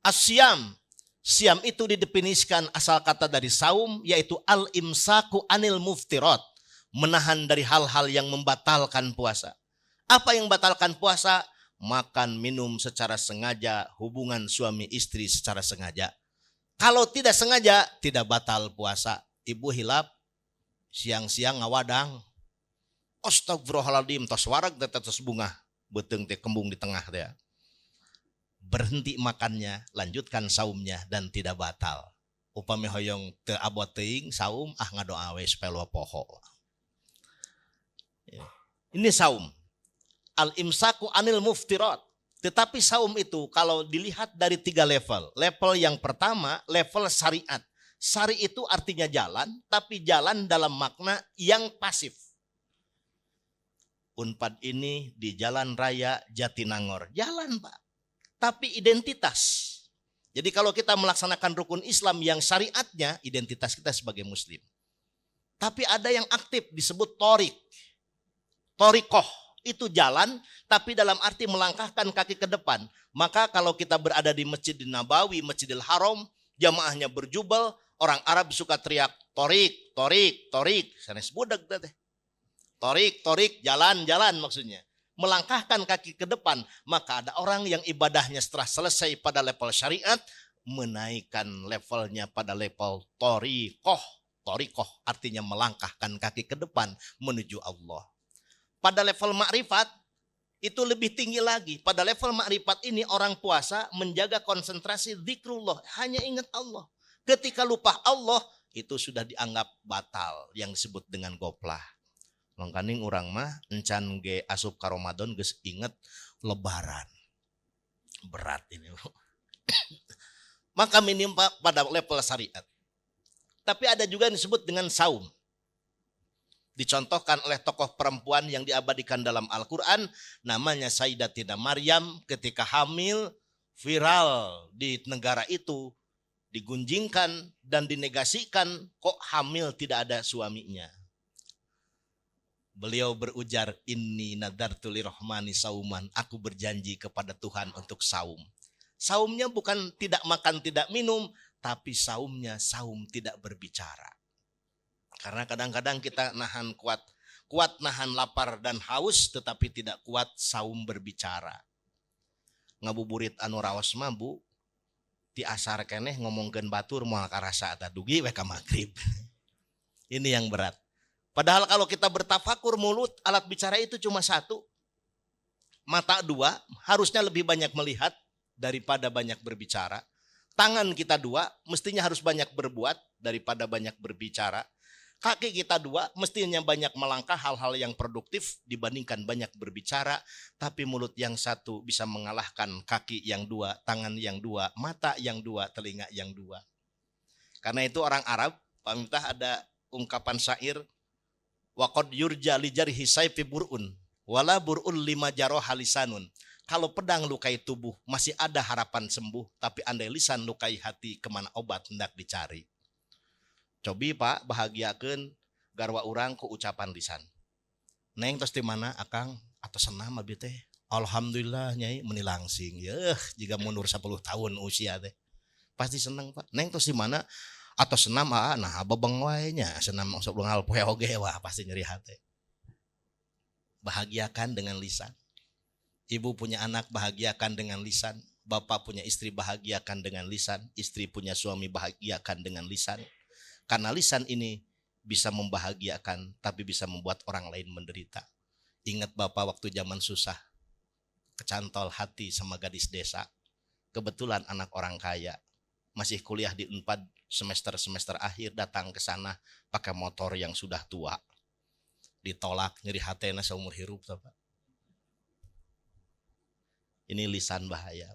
asyam. Siam itu didefinisikan asal kata dari saum, yaitu al-imsaku anil muftirat, menahan dari hal-hal yang membatalkan puasa. Apa yang membatalkan puasa? Makan, minum secara sengaja, hubungan suami istri secara sengaja. Kalau tidak sengaja, tidak batal puasa. Ibu hilap, siang-siang ngawadang. Astagfirullahaladzim, tos warag tos bunga, beteng teh kembung di tengah teh. Berhenti makannya, lanjutkan saumnya dan tidak batal. Upami hoyong teu abot teuing saum ngadoa we supaya loa poho. Ini saum. Al-imsaku anil muftirat. Tetapi saum itu kalau dilihat dari 3 level. Level yang pertama, level syariat. Syari itu artinya jalan, tapi jalan dalam makna yang pasif. Unpad ini di Jalan Raya Jatinangor. Jalan, Pak. Tapi identitas. Jadi kalau kita melaksanakan rukun Islam yang syariatnya, identitas kita sebagai muslim. Tapi ada yang aktif disebut torik. Torikoh itu jalan, tapi dalam arti melangkahkan kaki ke depan. Maka kalau kita berada di Masjidil Nabawi, Masjidil Haram, jamaahnya berjubel, Orang Arab suka teriak torik, torik, torik. Sanes budak teh. Torik, torik, jalan, jalan maksudnya. Melangkahkan kaki ke depan. Maka ada orang yang ibadahnya setelah selesai pada level syariat, menaikkan levelnya pada level torikoh. Torikoh artinya melangkahkan kaki ke depan menuju Allah. Pada level makrifat, itu lebih tinggi lagi. Pada level makrifat ini orang puasa menjaga konsentrasi zikrullah. Hanya ingat Allah. Ketika lupa Allah, itu sudah dianggap batal. Yang disebut dengan goplah. Mangkaning orang mah encan ge asup ka Ramadan geus inget lebaran. Berat ini. Maka minim pada level syariat. Tapi ada juga yang disebut dengan saum. Dicontohkan oleh tokoh perempuan yang diabadikan dalam Al-Quran. Namanya Sayyidatina Maryam ketika hamil viral di negara itu. Digunjingkan dan dinegasikan kok hamil tidak ada suaminya. Beliau berujar, inni nadartu lirahmani sauman. Aku berjanji kepada Tuhan untuk saum. Saumnya bukan tidak makan, tidak minum. Tapi saumnya saum tidak berbicara. Karena kadang-kadang kita nahan kuat nahan lapar dan haus. Tetapi tidak kuat saum berbicara. Ngabuburit anu raos mah bu. Ti asar keneh ngomongkeun batur moal karasa eta dugi we ka magrib. Ini yang berat. Padahal kalau kita bertafakur mulut, alat bicara itu cuma satu. Mata dua, harusnya lebih banyak melihat daripada banyak berbicara. Tangan kita dua, mestinya harus banyak berbuat daripada banyak berbicara. Kaki kita dua, mestinya banyak melangkah hal-hal yang produktif dibandingkan banyak berbicara. Tapi mulut yang satu bisa mengalahkan kaki yang dua, tangan yang dua, mata yang dua, telinga yang dua. Karena itu orang Arab, Pak Miftah ada ungkapan syair, waqad yurja li jarhi sayfi bur'un, wala bur'un lima jaroha lisanun. Kalau pedang lukai tubuh, masih ada harapan sembuh, tapi andai lisan lukai hati, kemana obat hendak dicari. Cobi Pak, bahagiakeun garwa urang ku ucapan lisan. Neng tos di mana akang atau senam abdi teh? Alhamdulillah nyai meuni langsing. Yeuh, jika mundur 10 tahun usia teh. Pasti senang Pak. Neng tos di mana? Atau senam nah babeng wae nya, senam sok beungal poe oge wah pasti nyeri hati. Bahagiakan dengan lisan. Ibu punya anak bahagiakan dengan lisan. Bapak punya istri bahagiakan dengan lisan. Istri punya suami bahagiakan dengan lisan. Karena lisan ini bisa membahagiakan, tapi bisa membuat orang lain menderita. Ingat Bapak waktu zaman susah, kecantol hati sama gadis desa. Kebetulan anak orang kaya, masih kuliah di Unpad semester akhir datang ke sana pakai motor yang sudah tua. Ditolak, nyeri hatena seumur hirup. Pak. Ini lisan bahaya.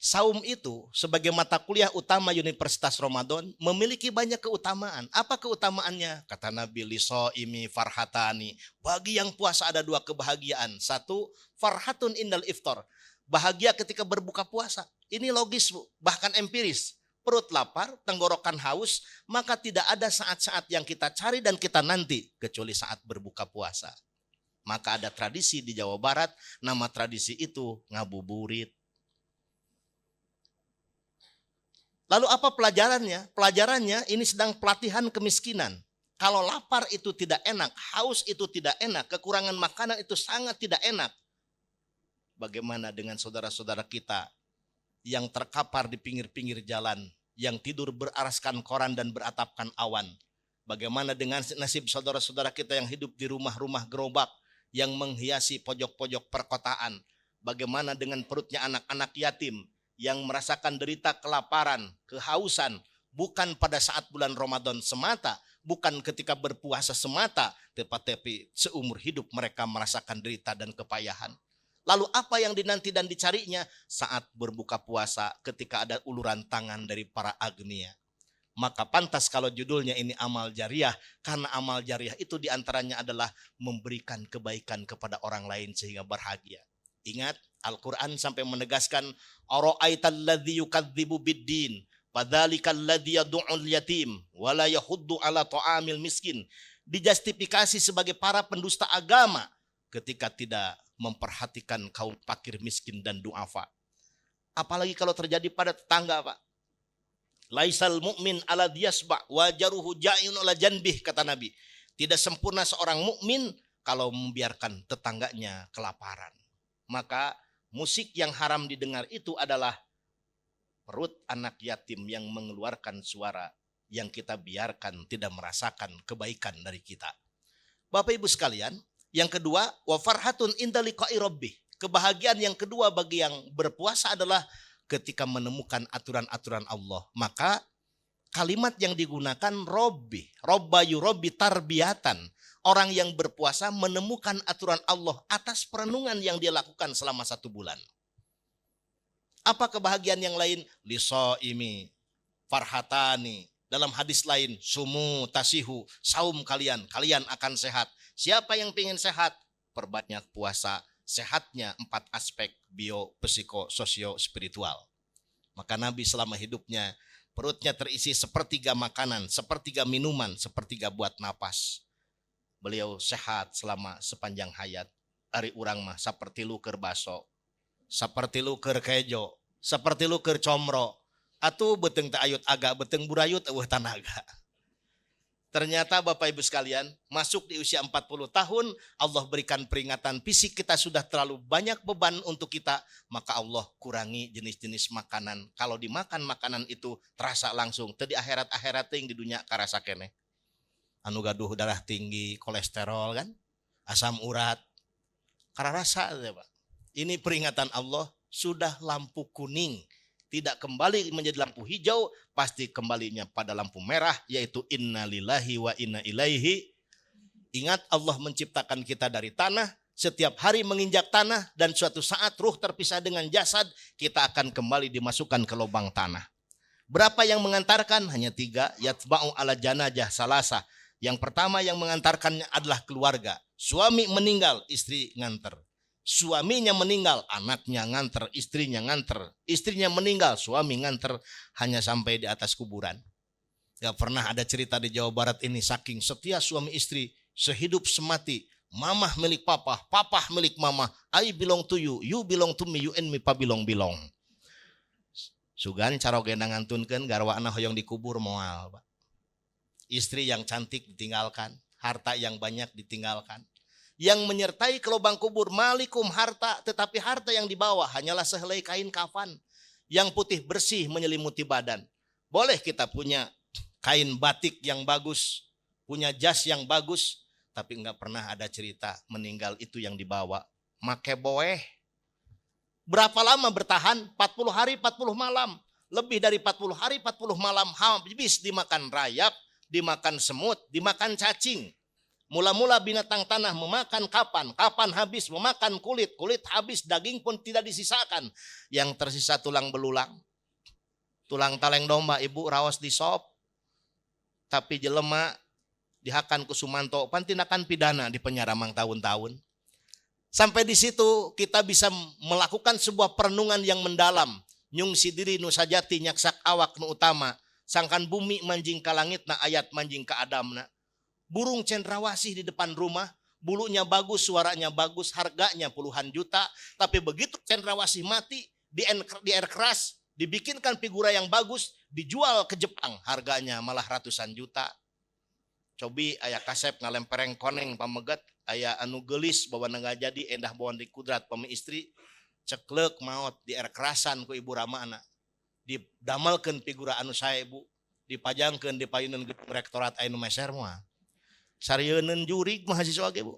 Saum itu sebagai mata kuliah utama Universitas Ramadan memiliki banyak keutamaan. Apa keutamaannya? Kata Nabi lisoimi farhatani. Bagi yang puasa ada 2 kebahagiaan. 1, farhatun indal iftar. Bahagia ketika berbuka puasa. Ini logis Bu, bahkan empiris. Perut lapar, tenggorokan haus, maka tidak ada saat-saat yang kita cari dan kita nanti kecuali saat berbuka puasa. Maka ada tradisi di Jawa Barat, nama tradisi itu ngabuburit. Lalu apa pelajarannya? Pelajarannya ini sedang pelatihan kemiskinan. Kalau lapar itu tidak enak, haus itu tidak enak, kekurangan makanan itu sangat tidak enak. Bagaimana dengan saudara-saudara kita yang terkapar di pinggir-pinggir jalan, yang tidur beraraskan koran dan beratapkan awan? Bagaimana dengan nasib saudara-saudara kita yang hidup di rumah-rumah gerobak yang menghiasi pojok-pojok perkotaan? Bagaimana dengan perutnya anak-anak yatim yang merasakan derita kelaparan, kehausan, bukan pada saat bulan Ramadan semata, bukan ketika berpuasa semata, tetapi seumur hidup mereka merasakan derita dan kepayahan. Lalu apa yang dinanti dan dicarinya saat berbuka puasa ketika ada uluran tangan dari para agnia? Maka pantas kalau judulnya ini amal jariah, karena amal jariah itu diantaranya adalah memberikan kebaikan kepada orang lain sehingga bahagia. Ingat, Al-Quran sampai menegaskan ara'aital ladzi yukadzibu biddin padzalikal ladzi yad'ul yatim wala yahuddu ala ta'amil miskin. Dijustifikasi sebagai para pendusta agama ketika tidak memperhatikan kaum fakir miskin dan duafa. Apalagi kalau terjadi pada tetangga Pak. Laisal mu'min ala diyasba wajaruhu ja'in ala janbih, kata Nabi. Tidak sempurna seorang mukmin kalau membiarkan tetangganya kelaparan. Maka musik yang haram didengar itu adalah perut anak yatim yang mengeluarkan suara yang kita biarkan tidak merasakan kebaikan dari kita. Bapak Ibu sekalian, yang kedua, wa farhatun inda liqa'i rabbih. Kebahagiaan yang kedua bagi yang berpuasa adalah ketika menemukan aturan-aturan Allah. Maka kalimat yang digunakan robbi, robba yurobbi tarbiyatan. Orang yang berpuasa menemukan aturan Allah atas perenungan yang dia lakukan selama 1 bulan. Apa kebahagiaan yang lain? Lisoimi, farhatani. Dalam hadis lain, sumu tasihu, saum kalian akan sehat. Siapa yang ingin sehat? Perbanyak puasa. Sehatnya 4 aspek bio, psiko, sosio, spiritual. Maka Nabi selama hidupnya perutnya terisi 1/3 makanan, 1/3 minuman, 1/3 buat napas. Beliau sehat selama sepanjang hayat. Ari urang mah saperti luker baso, saperti luker kejo, saperti luker comro. Atuh beteng teh ayut aga, beteng burayut eueuh tanaga. Ternyata Bapak Ibu sekalian, masuk di usia 40 tahun, Allah berikan peringatan fisik kita sudah terlalu banyak beban untuk kita, maka Allah kurangi jenis-jenis makanan. Kalau dimakan makanan itu terasa langsung. Tadi akhirat-akhirat yang di dunia karasa kene. Anu gaduh darah tinggi, kolesterol kan, asam urat, karasa ya Pak. Ini peringatan Allah, sudah lampu kuning. Tidak kembali menjadi lampu hijau, pasti kembalinya pada lampu merah, yaitu inna lillahi wa inna ilaihi. Ingat Allah menciptakan kita dari tanah, setiap hari menginjak tanah, dan suatu saat ruh terpisah dengan jasad, kita akan kembali dimasukkan ke lubang tanah. Berapa yang mengantarkan? Hanya 3, yatba'u ala janajah salasa. Yang pertama yang mengantarkannya adalah keluarga. Suami meninggal, istri nganter. Suaminya meninggal, anaknya nganter, istrinya nganter. Istrinya meninggal, suami nganter, hanya sampai di atas kuburan. Gak pernah ada cerita di Jawa Barat ini, saking setia suami istri, sehidup semati. Mamah milik papa, papa milik mama. I belong to you belong to me, you and me pa bilong-bilong. Sugan caroge nangantunkeun garwana hoyong dikubur moal, Pak. Istri yang cantik ditinggalkan, harta yang banyak ditinggalkan. Yang menyertai ke lubang kubur, malikum harta, tetapi harta yang dibawa hanyalah sehelai kain kafan yang putih bersih menyelimuti badan. Boleh kita punya kain batik yang bagus, punya jas yang bagus, tapi enggak pernah ada cerita meninggal itu yang dibawa. Make boeh. Berapa lama bertahan? 40 hari 40 malam. Lebih dari 40 hari 40 malam habis dimakan rayap, dimakan semut, dimakan cacing. Mula-mula binatang tanah memakan kapan habis, memakan kulit habis, daging pun tidak disisakan. Yang tersisa tulang belulang. Tulang taleng domba ibu raos di sop. Tapi jelema dihakan ku Sumanto, pantinakan pidana di penjara mang tahun-tahun. Sampai di situ kita bisa melakukan sebuah perenungan yang mendalam. Nyung sidiri nu sajati nyaksak awak nu utama. Sangkan bumi manjing ka langit na ayat manjing ka adamna. Burung cendrawasih di depan rumah, bulunya bagus, suaranya bagus, harganya puluhan juta. Tapi begitu cendrawasih mati, di air keras, dibikinkan figura yang bagus, dijual ke Jepang, harganya malah ratusan juta. Cobi aya kasep ngalempereng koneng pamegat, aya anu gelis bawa nengah jadi endah bawa di kudrat pami istri, ceklek maut di air kerasan ku ibu ramana. Didamelkeun figura anu sae bu, dipajangkeun di payuneun rektorat anu meser moal. Sarieun jurig mahasiswa ge bu.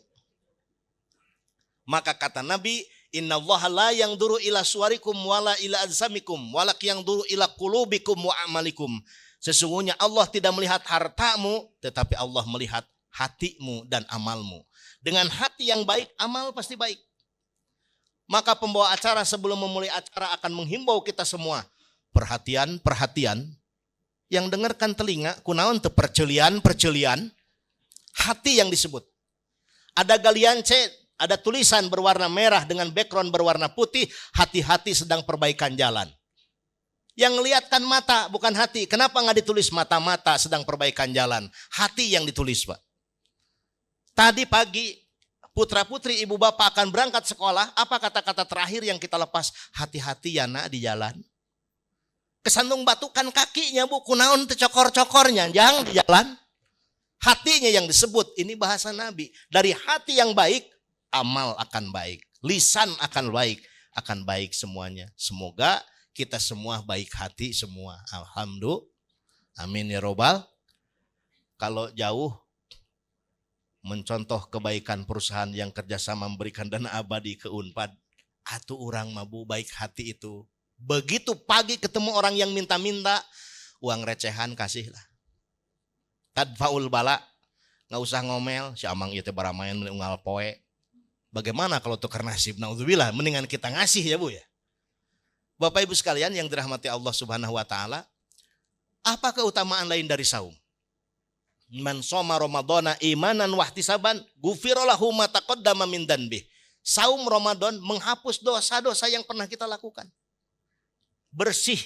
Maka kata Nabi, innallaha la yanzuru ila suwarikum wala ila ajsamikum walakin yanzuru ila qulubikum wa amalikum. Sesungguhnya Allah tidak melihat hartamu, tetapi Allah melihat hatimu dan amalmu. Dengan hati yang baik, amal pasti baik. Maka pembawa acara sebelum memulai acara akan menghimbau kita semua. Perhatian. Yang dengarkan telinga, kunaon teu percelian. Hati yang disebut. Ada galian C, ada tulisan berwarna merah dengan background berwarna putih. Hati-hati sedang perbaikan jalan. Yang ngeliatkan mata bukan hati. Kenapa nggak ditulis mata-mata sedang perbaikan jalan? Hati yang ditulis Pak. Tadi pagi putra-putri ibu bapak akan berangkat sekolah. Apa kata-kata terakhir yang kita lepas? Hati-hati ya nak di jalan. Kesandung batukan kakinya Bu, kunaon teu cokor-cokornya, jangan di jalan. Hatinya yang disebut, ini bahasa Nabi. Dari hati yang baik, amal akan baik. Lisan akan baik semuanya. Semoga kita semua baik hati semua. Alhamdulillah. Amin ya robbal. Kalau jauh mencontoh kebaikan perusahaan yang kerjasama memberikan dana abadi ke Unpad, atuh orang mabu baik hati itu. Begitu pagi ketemu orang yang minta-minta, uang recehan kasihlah. Tadfaul bala, nggak usah ngomel, si amang ieu teh baramayan unggal poe. Bagaimana kalau tukar nasib? Naudzubillah, mendingan kita ngasih ya Bu ya. Bapak Ibu sekalian yang dirahmati Allah Subhanahu wa taala, apa keutamaan lain dari saum? Man shoma Ramadhana imanan wahtisaban, ghufira lahu ma taqaddama min danbih. Saum Ramadan menghapus dosa-dosa yang pernah kita lakukan. Bersih.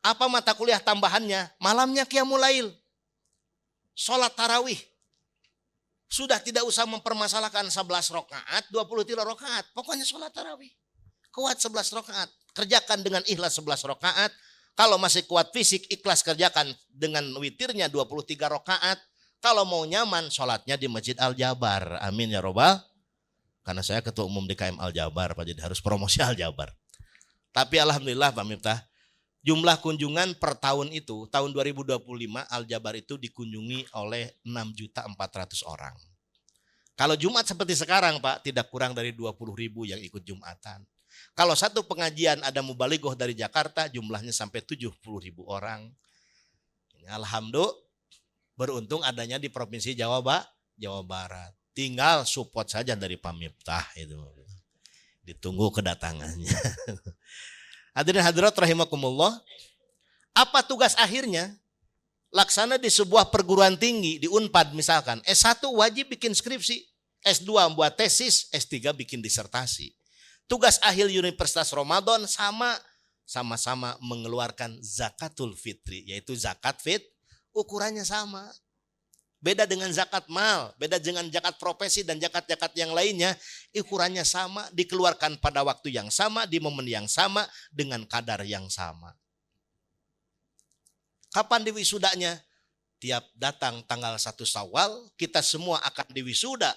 Apa mata kuliah tambahannya? Malamnya qiyamul lail. Salat tarawih. Sudah tidak usah mempermasalahkan 11 rakaat, 23 rakaat. Pokoknya salat tarawih. Kuat 11 rakaat. Kerjakan dengan ikhlas 11 rakaat. Kalau masih kuat fisik, ikhlas kerjakan dengan witirnya 23 rakaat. Kalau mau nyaman, sholatnya di Masjid Al-Jabar. Amin ya robbal. Karena saya ketua umum DKM Al-Jabar, Pak, jadi harus promosi Al-Jabar. Tapi alhamdulillah Pak Miftah, jumlah kunjungan per tahun itu, tahun 2025 Al-Jabar itu dikunjungi oleh 6.400.000 orang. Kalau Jumat seperti sekarang Pak, tidak kurang dari 20.000 yang ikut Jumatan. Kalau satu pengajian ada mubalighah dari Jakarta, jumlahnya sampai 70.000 orang. Alhamdulillah, beruntung adanya di Provinsi Jawa Barat. Tinggal support saja dari Pak Miftah itu. Ditunggu kedatangannya. Hadirin hadirat rahimakumullah. Apa tugas akhirnya? Laksana di sebuah perguruan tinggi, di Unpad misalkan. S1 wajib bikin skripsi. S2 buat tesis, S3 bikin disertasi. Tugas akhir Universitas Ramadan sama-sama mengeluarkan zakatul fitri, yaitu zakat ukurannya sama. Beda dengan zakat mal, beda dengan zakat profesi dan zakat-zakat yang lainnya, ukurannya sama, dikeluarkan pada waktu yang sama, di momen yang sama, dengan kadar yang sama. Kapan diwisudanya? Tiap datang tanggal 1 Syawal, kita semua akan diwisuda.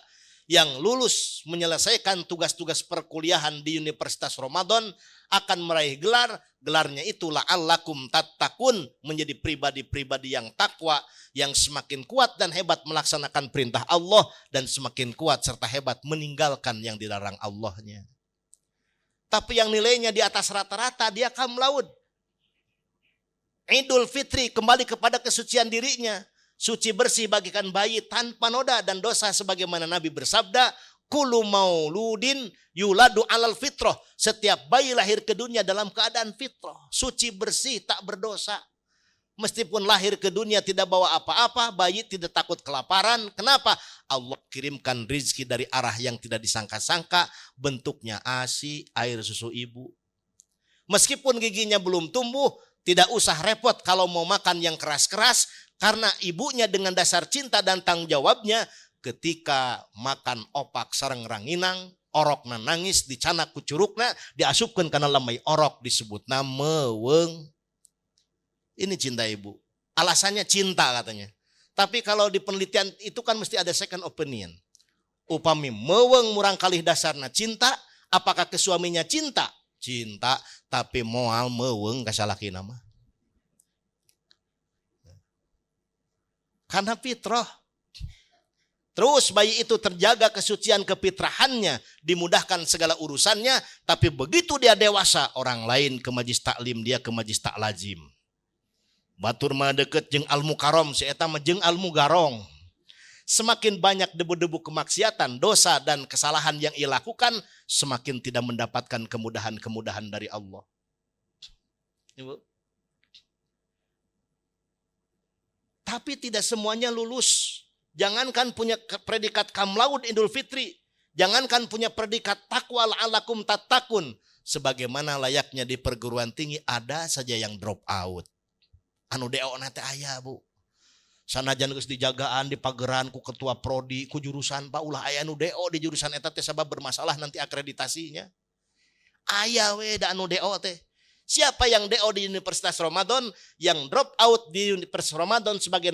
Yang lulus menyelesaikan tugas-tugas perkuliahan di Universitas Ramadan akan meraih gelar. Gelarnya itu la'allakum tattaqun, menjadi pribadi-pribadi yang takwa, yang semakin kuat dan hebat melaksanakan perintah Allah, dan semakin kuat serta hebat meninggalkan yang dilarang Allahnya. Tapi yang nilainya di atas rata-rata, dia cum laude. Idul Fitri kembali kepada kesucian dirinya. Suci bersih bagikan bayi tanpa noda dan dosa, sebagaimana Nabi bersabda, kullu mauludin yuladu alal fitrah. Setiap bayi lahir ke dunia dalam keadaan fitrah. Suci bersih tak berdosa. Meskipun lahir ke dunia tidak bawa apa-apa, bayi tidak takut kelaparan. Kenapa? Allah kirimkan rizki dari arah yang tidak disangka-sangka. Bentuknya ASI, air susu ibu. Meskipun giginya belum tumbuh, tidak usah repot kalau mau makan yang keras-keras. Karena ibunya dengan dasar cinta dan tanggung jawabnya, ketika makan opak sareng ranginang, orokna nangis, dicanak kucurukna, diasupkan karena lemai orok, disebutna meweng. Ini cinta ibu. Alasannya cinta katanya. Tapi kalau di penelitian itu kan mesti ada second opinion. Upami meweng murang kalih dasarna cinta, apakah ke suaminya cinta? Cinta, tapi moal meweng kasalaki nama. Karena fitrah. Terus bayi itu terjaga kesucian kefitrahannya, dimudahkan segala urusannya, tapi begitu dia dewasa, orang lain ke majlis taklim, dia ke majlis taklazim. Batur mah deket jeung al-mukarom, si eta mah jeung al-mugarong. Semakin banyak debu-debu kemaksiatan, dosa dan kesalahan yang ia lakukan, semakin tidak mendapatkan kemudahan-kemudahan dari Allah. Ibu. Tapi tidak semuanya lulus. Jangankan punya predikat cum laude Idul Fitri. Jangankan punya predikat takwa la'allakum tattaqun. Sebagaimana layaknya di perguruan tinggi, ada saja yang drop out. Anu DO nate aya Bu. Sanajan geus dijagaan di pageran ku ketua prodi, ku jurusan Pak ulah aya anu DO di jurusan eta teh sabab bermasalah nanti akreditasinya. Aya we da anu DO teh. Siapa yang DO di Universitas Ramadan, yang drop out di Universitas Ramadan sebagai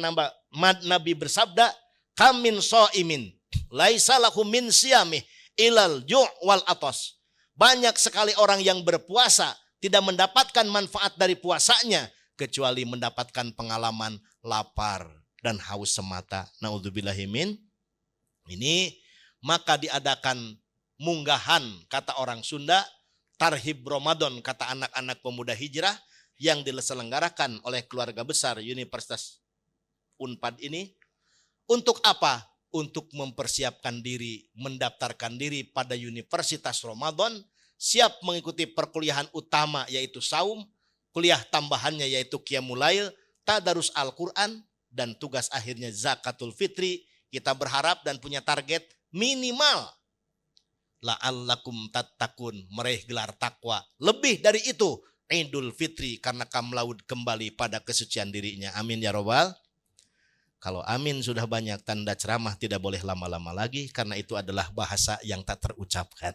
Nabi bersabda, kamin so'imin, laisa lahu min siyamih ilal ju' wal atos. Banyak sekali orang yang berpuasa tidak mendapatkan manfaat dari puasanya kecuali mendapatkan pengalaman lapar dan haus semata. Naudzubillahimin. Ini maka diadakan munggahan kata orang Sunda, tarhib Ramadan kata anak-anak pemuda hijrah yang diselenggarakan oleh keluarga besar Universitas Unpad ini. Untuk apa? Untuk mempersiapkan diri, mendaftarkan diri pada Universitas Ramadan, siap mengikuti perkuliahan utama yaitu saum, kuliah tambahannya yaitu qiyamul lail, tadarus Al-Quran, dan tugas akhirnya zakatul fitri. Kita berharap dan punya target minimal la'allakum tattaqun, meraih gelar takwa. Lebih dari itu, Idul Fitri karena kamlaud kembali pada kesucian dirinya. Amin ya robbal. Kalau amin sudah banyak, tanda ceramah tidak boleh lama-lama lagi karena itu adalah bahasa yang tak terucapkan.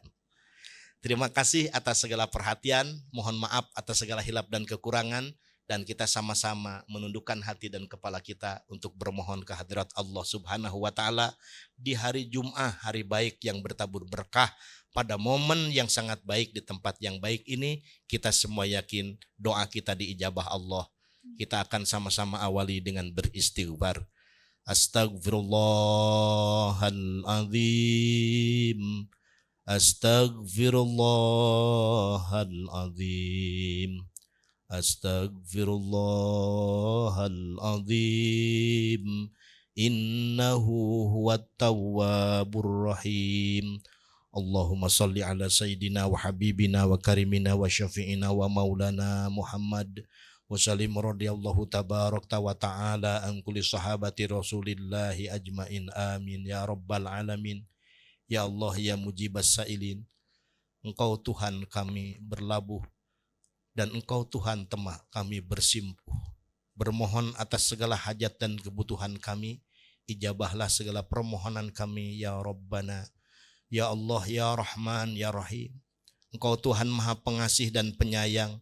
Terima kasih atas segala perhatian, mohon maaf atas segala hilap dan kekurangan, dan kita sama-sama menundukkan hati dan kepala kita untuk bermohon kehadirat Allah Subhanahu wa Ta'ala di hari Jum'ah, hari baik yang bertabur berkah. Pada momen yang sangat baik di tempat yang baik ini, kita semua yakin doa kita diijabah Allah. Kita akan sama-sama awali dengan beristighfar. Astaghfirullahaladzim. Astaghfirullahaladzim. Astaghfirullahaladzim. Innahu huwat tawwabur rahim. Allahumma salli ala sayyidina wa habibina wa karimina wa syafi'ina wa maulana Muhammad wa salim radiyallahu tabarakta wa ta'ala an kulli sahabati rasulillahi ajmain. Amin ya rabbal alamin. Ya Allah ya mujibas sa'ilin, Engkau Tuhan kami berlabuh dan Engkau Tuhan temah kami bersimpuh. Bermohon atas segala hajat dan kebutuhan kami, ijabahlah segala permohonan kami ya Rabbana. Ya Allah, ya Rahman, ya Rahim. Engkau Tuhan Maha Pengasih dan Penyayang.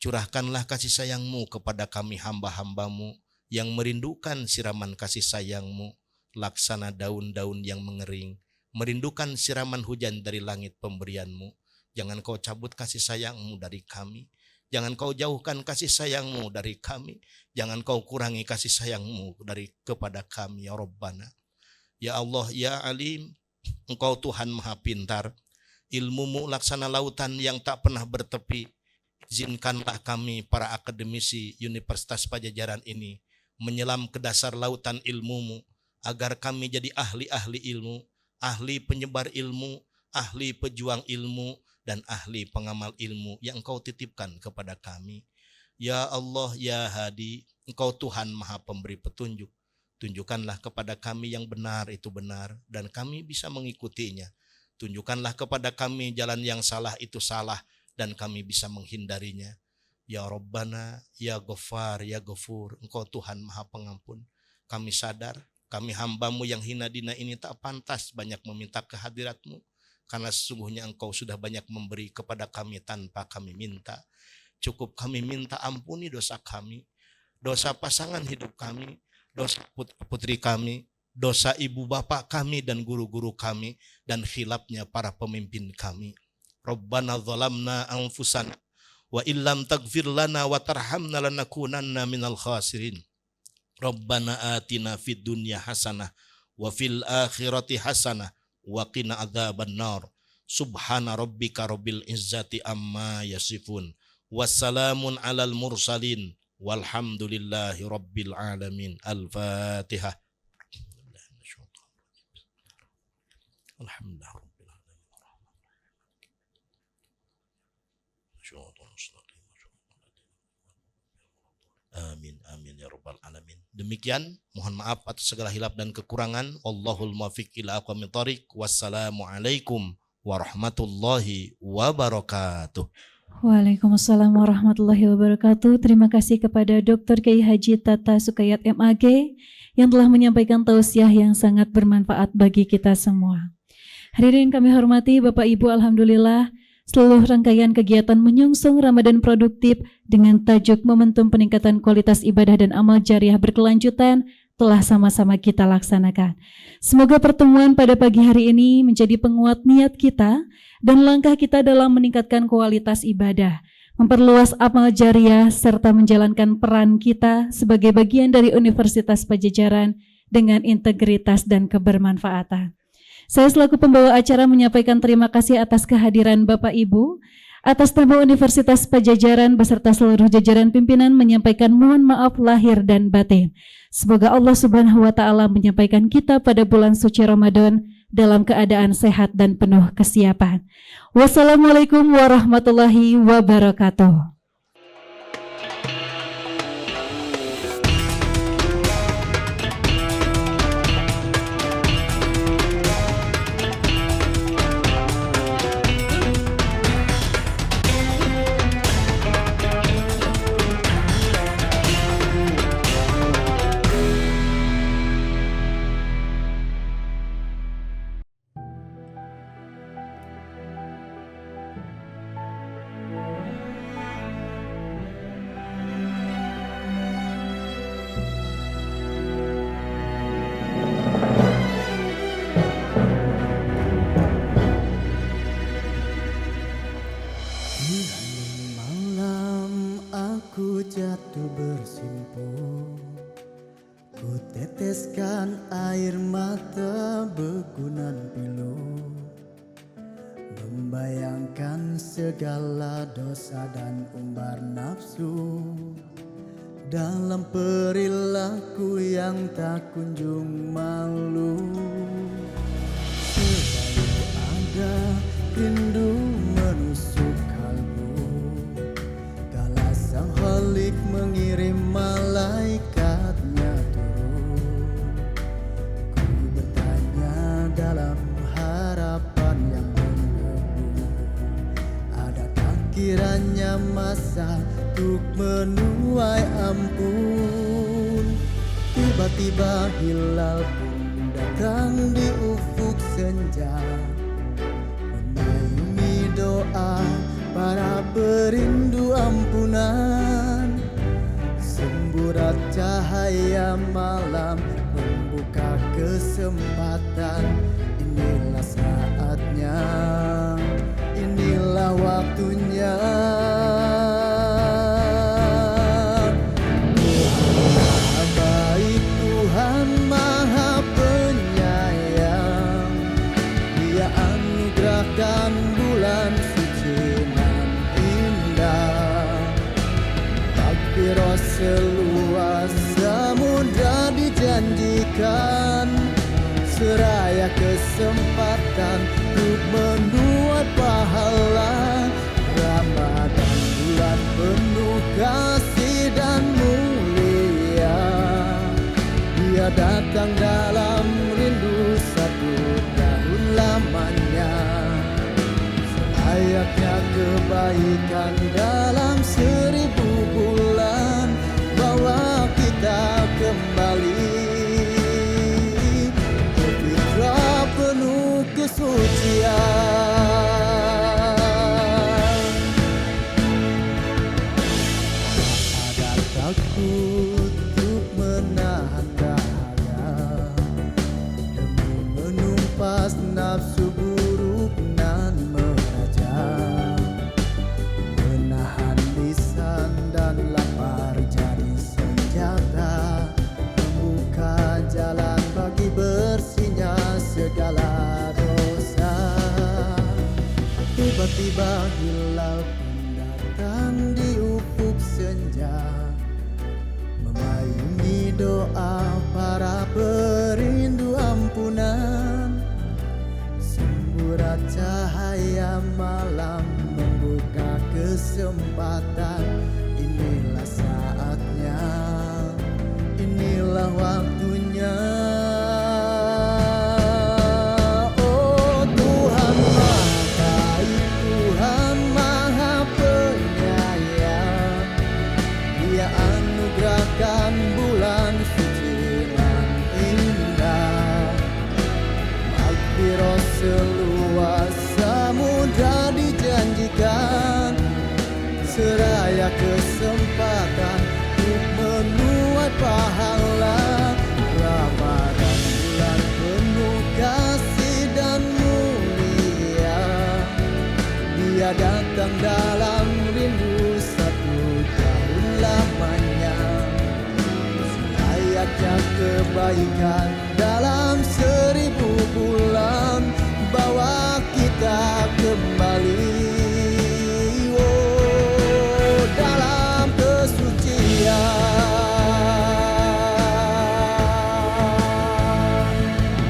Curahkanlah kasih sayang-Mu kepada kami hamba-hamba-Mu yang merindukan siraman kasih sayang-Mu, laksana daun-daun yang mengering, merindukan siraman hujan dari langit pemberian-Mu. Jangan Kau cabut kasih sayang-Mu dari kami. Jangan Kau jauhkan kasih sayang-Mu dari kami. Jangan Kau kurangi kasih sayang-Mu kepada kami ya Rabbana. Ya Allah, ya Alim. Engkau Tuhan Maha Pintar, ilmu-Mu laksana lautan yang tak pernah bertepi. Izinkanlah kami para akademisi Universitas Pajajaran ini menyelam ke dasar lautan ilmu-Mu agar kami jadi ahli-ahli ilmu, ahli penyebar ilmu, ahli pejuang ilmu, dan ahli pengamal ilmu yang Engkau titipkan kepada kami. Ya Allah, ya Hadi, Engkau Tuhan Maha Pemberi petunjuk. Tunjukkanlah kepada kami yang benar itu benar dan kami bisa mengikutinya. Tunjukkanlah kepada kami jalan yang salah itu salah dan kami bisa menghindarinya. Ya Rabbana, ya Ghaffar, ya Ghafur, Engkau Tuhan Maha Pengampun. Kami sadar, kami hamba-Mu yang hina dina ini tak pantas banyak meminta kehadirat-Mu. Karena sesungguhnya Engkau sudah banyak memberi kepada kami tanpa kami minta. Cukup kami minta ampuni dosa kami, dosa pasangan hidup kami, dosa putri kami, dosa ibu bapak kami dan guru-guru kami, dan khilafnya para pemimpin kami. Rabbana zalamna anfusana wa illam taghfir lana wa tarhamna lanakunanna minal khasirin. Rabbana atina fid dunya hasanah wa fil akhirati hasanah wa qina adzabannar. Subhana rabbika rabbil izzati amma yasifun. Wassalamun alal mursalin. Walhamdulillahi rabbil alamin. Al-Fatihah. Alhamdulillah rabbil alamin. Amin amin ya rabbal alamin. Demikian, mohon maaf atas segala hilaf dan kekurangan. Allahul muwaffiq ila aqwamit thoriq. Wassalamualaikum warahmatullahi wabarakatuh.
Waalaikumsalam warahmatullahi wabarakatuh. Terima kasih kepada Dr. Kiai Haji Tata Sukayat MAG yang telah menyampaikan tausiah yang sangat bermanfaat bagi kita semua. Hadirin kami hormati Bapak Ibu, alhamdulillah seluruh rangkaian kegiatan menyongsong Ramadan produktif dengan tajuk momentum peningkatan kualitas ibadah dan amal jariah berkelanjutan telah sama-sama kita laksanakan. Semoga pertemuan pada pagi hari ini menjadi penguat niat kita dan langkah kita dalam meningkatkan kualitas ibadah, memperluas amal jariah, serta menjalankan peran kita sebagai bagian dari Universitas Pajajaran dengan integritas dan kebermanfaatan. Saya selaku pembawa acara menyampaikan terima kasih atas kehadiran Bapak Ibu. Atas nama Universitas Pajajaran beserta seluruh jajaran pimpinan menyampaikan mohon maaf lahir dan batin. Semoga Allah Subhanahu wa Ta'ala menyampaikan kita pada bulan suci Ramadan dalam keadaan sehat dan penuh kesiapan. Wassalamualaikum warahmatullahi wabarakatuh.
Jatuh bersimpuh, ku teteskan air mata begunan pilu, membayangkan segala dosa dan umbar nafsu dalam perilaku yang tak kunjung malu. Selalu ada rindu menusuk kalbu, kala Sang Khalik mengirim malaikatnya turun. Ku bertanya dalam harapan yang mengebu, adakah kiranya masa untuk menuai ampun? Tiba-tiba hilal pun datang di ufuk senja, memayungi doa para perindu ampunan. Semburat cahaya malam membuka kesempatan. Inilah saatnya, inilah waktunya. Tuhan baik, Tuhan Maha Penyayang, Dia anugerahkan bulan suci nan indah. Takbirah seluas samudra dijanjikan, seraya kesempatan untuk menuai pahala. Ramadan bulan penuh kasih dan mulia, Dia datang dalam rindu satu tahun lamanya. Selayaknya kebaikan dalam 1000 bulan, bawa kita kembali ke fitrah penuh kesucian. Tak ada takut untuk menahan dahaga, demi menumpas nafsu buruk nan meraja, menahan lisan dan lapar jadi senjata, membuka jalan bagi bersihnya segala dosa. Tiba-tiba hilal pun datang di ufuk senja, memayungi doa para perindu ampunan. Semburat cahaya malam membuka kesempatan. Inilah saatnya, inilah waktunya. Oh Tuhan Maha Baik, Tuhan Maha Penyayang, Dia anugerahkan bulan suci nan indah. Makfirah seluas samudra dijanji kebaikan dalam 1000 bulan, bawa kita kembali dalam kesucian.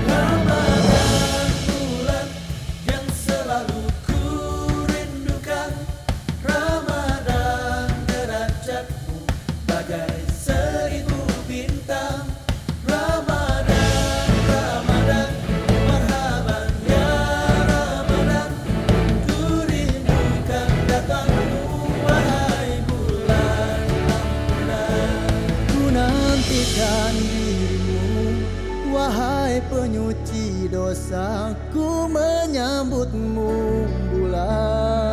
Ramadan bulan yang selalu ku rindukan, Ramadan derajatmu bagai 1000 bintang. Ramadan, Ramadan, marhaban ya Ramadan, ku rindukan datangmu wahai bulan ampunan. Ku nantikan dirimu wahai penyuci dosa, ku menyambutmu bulan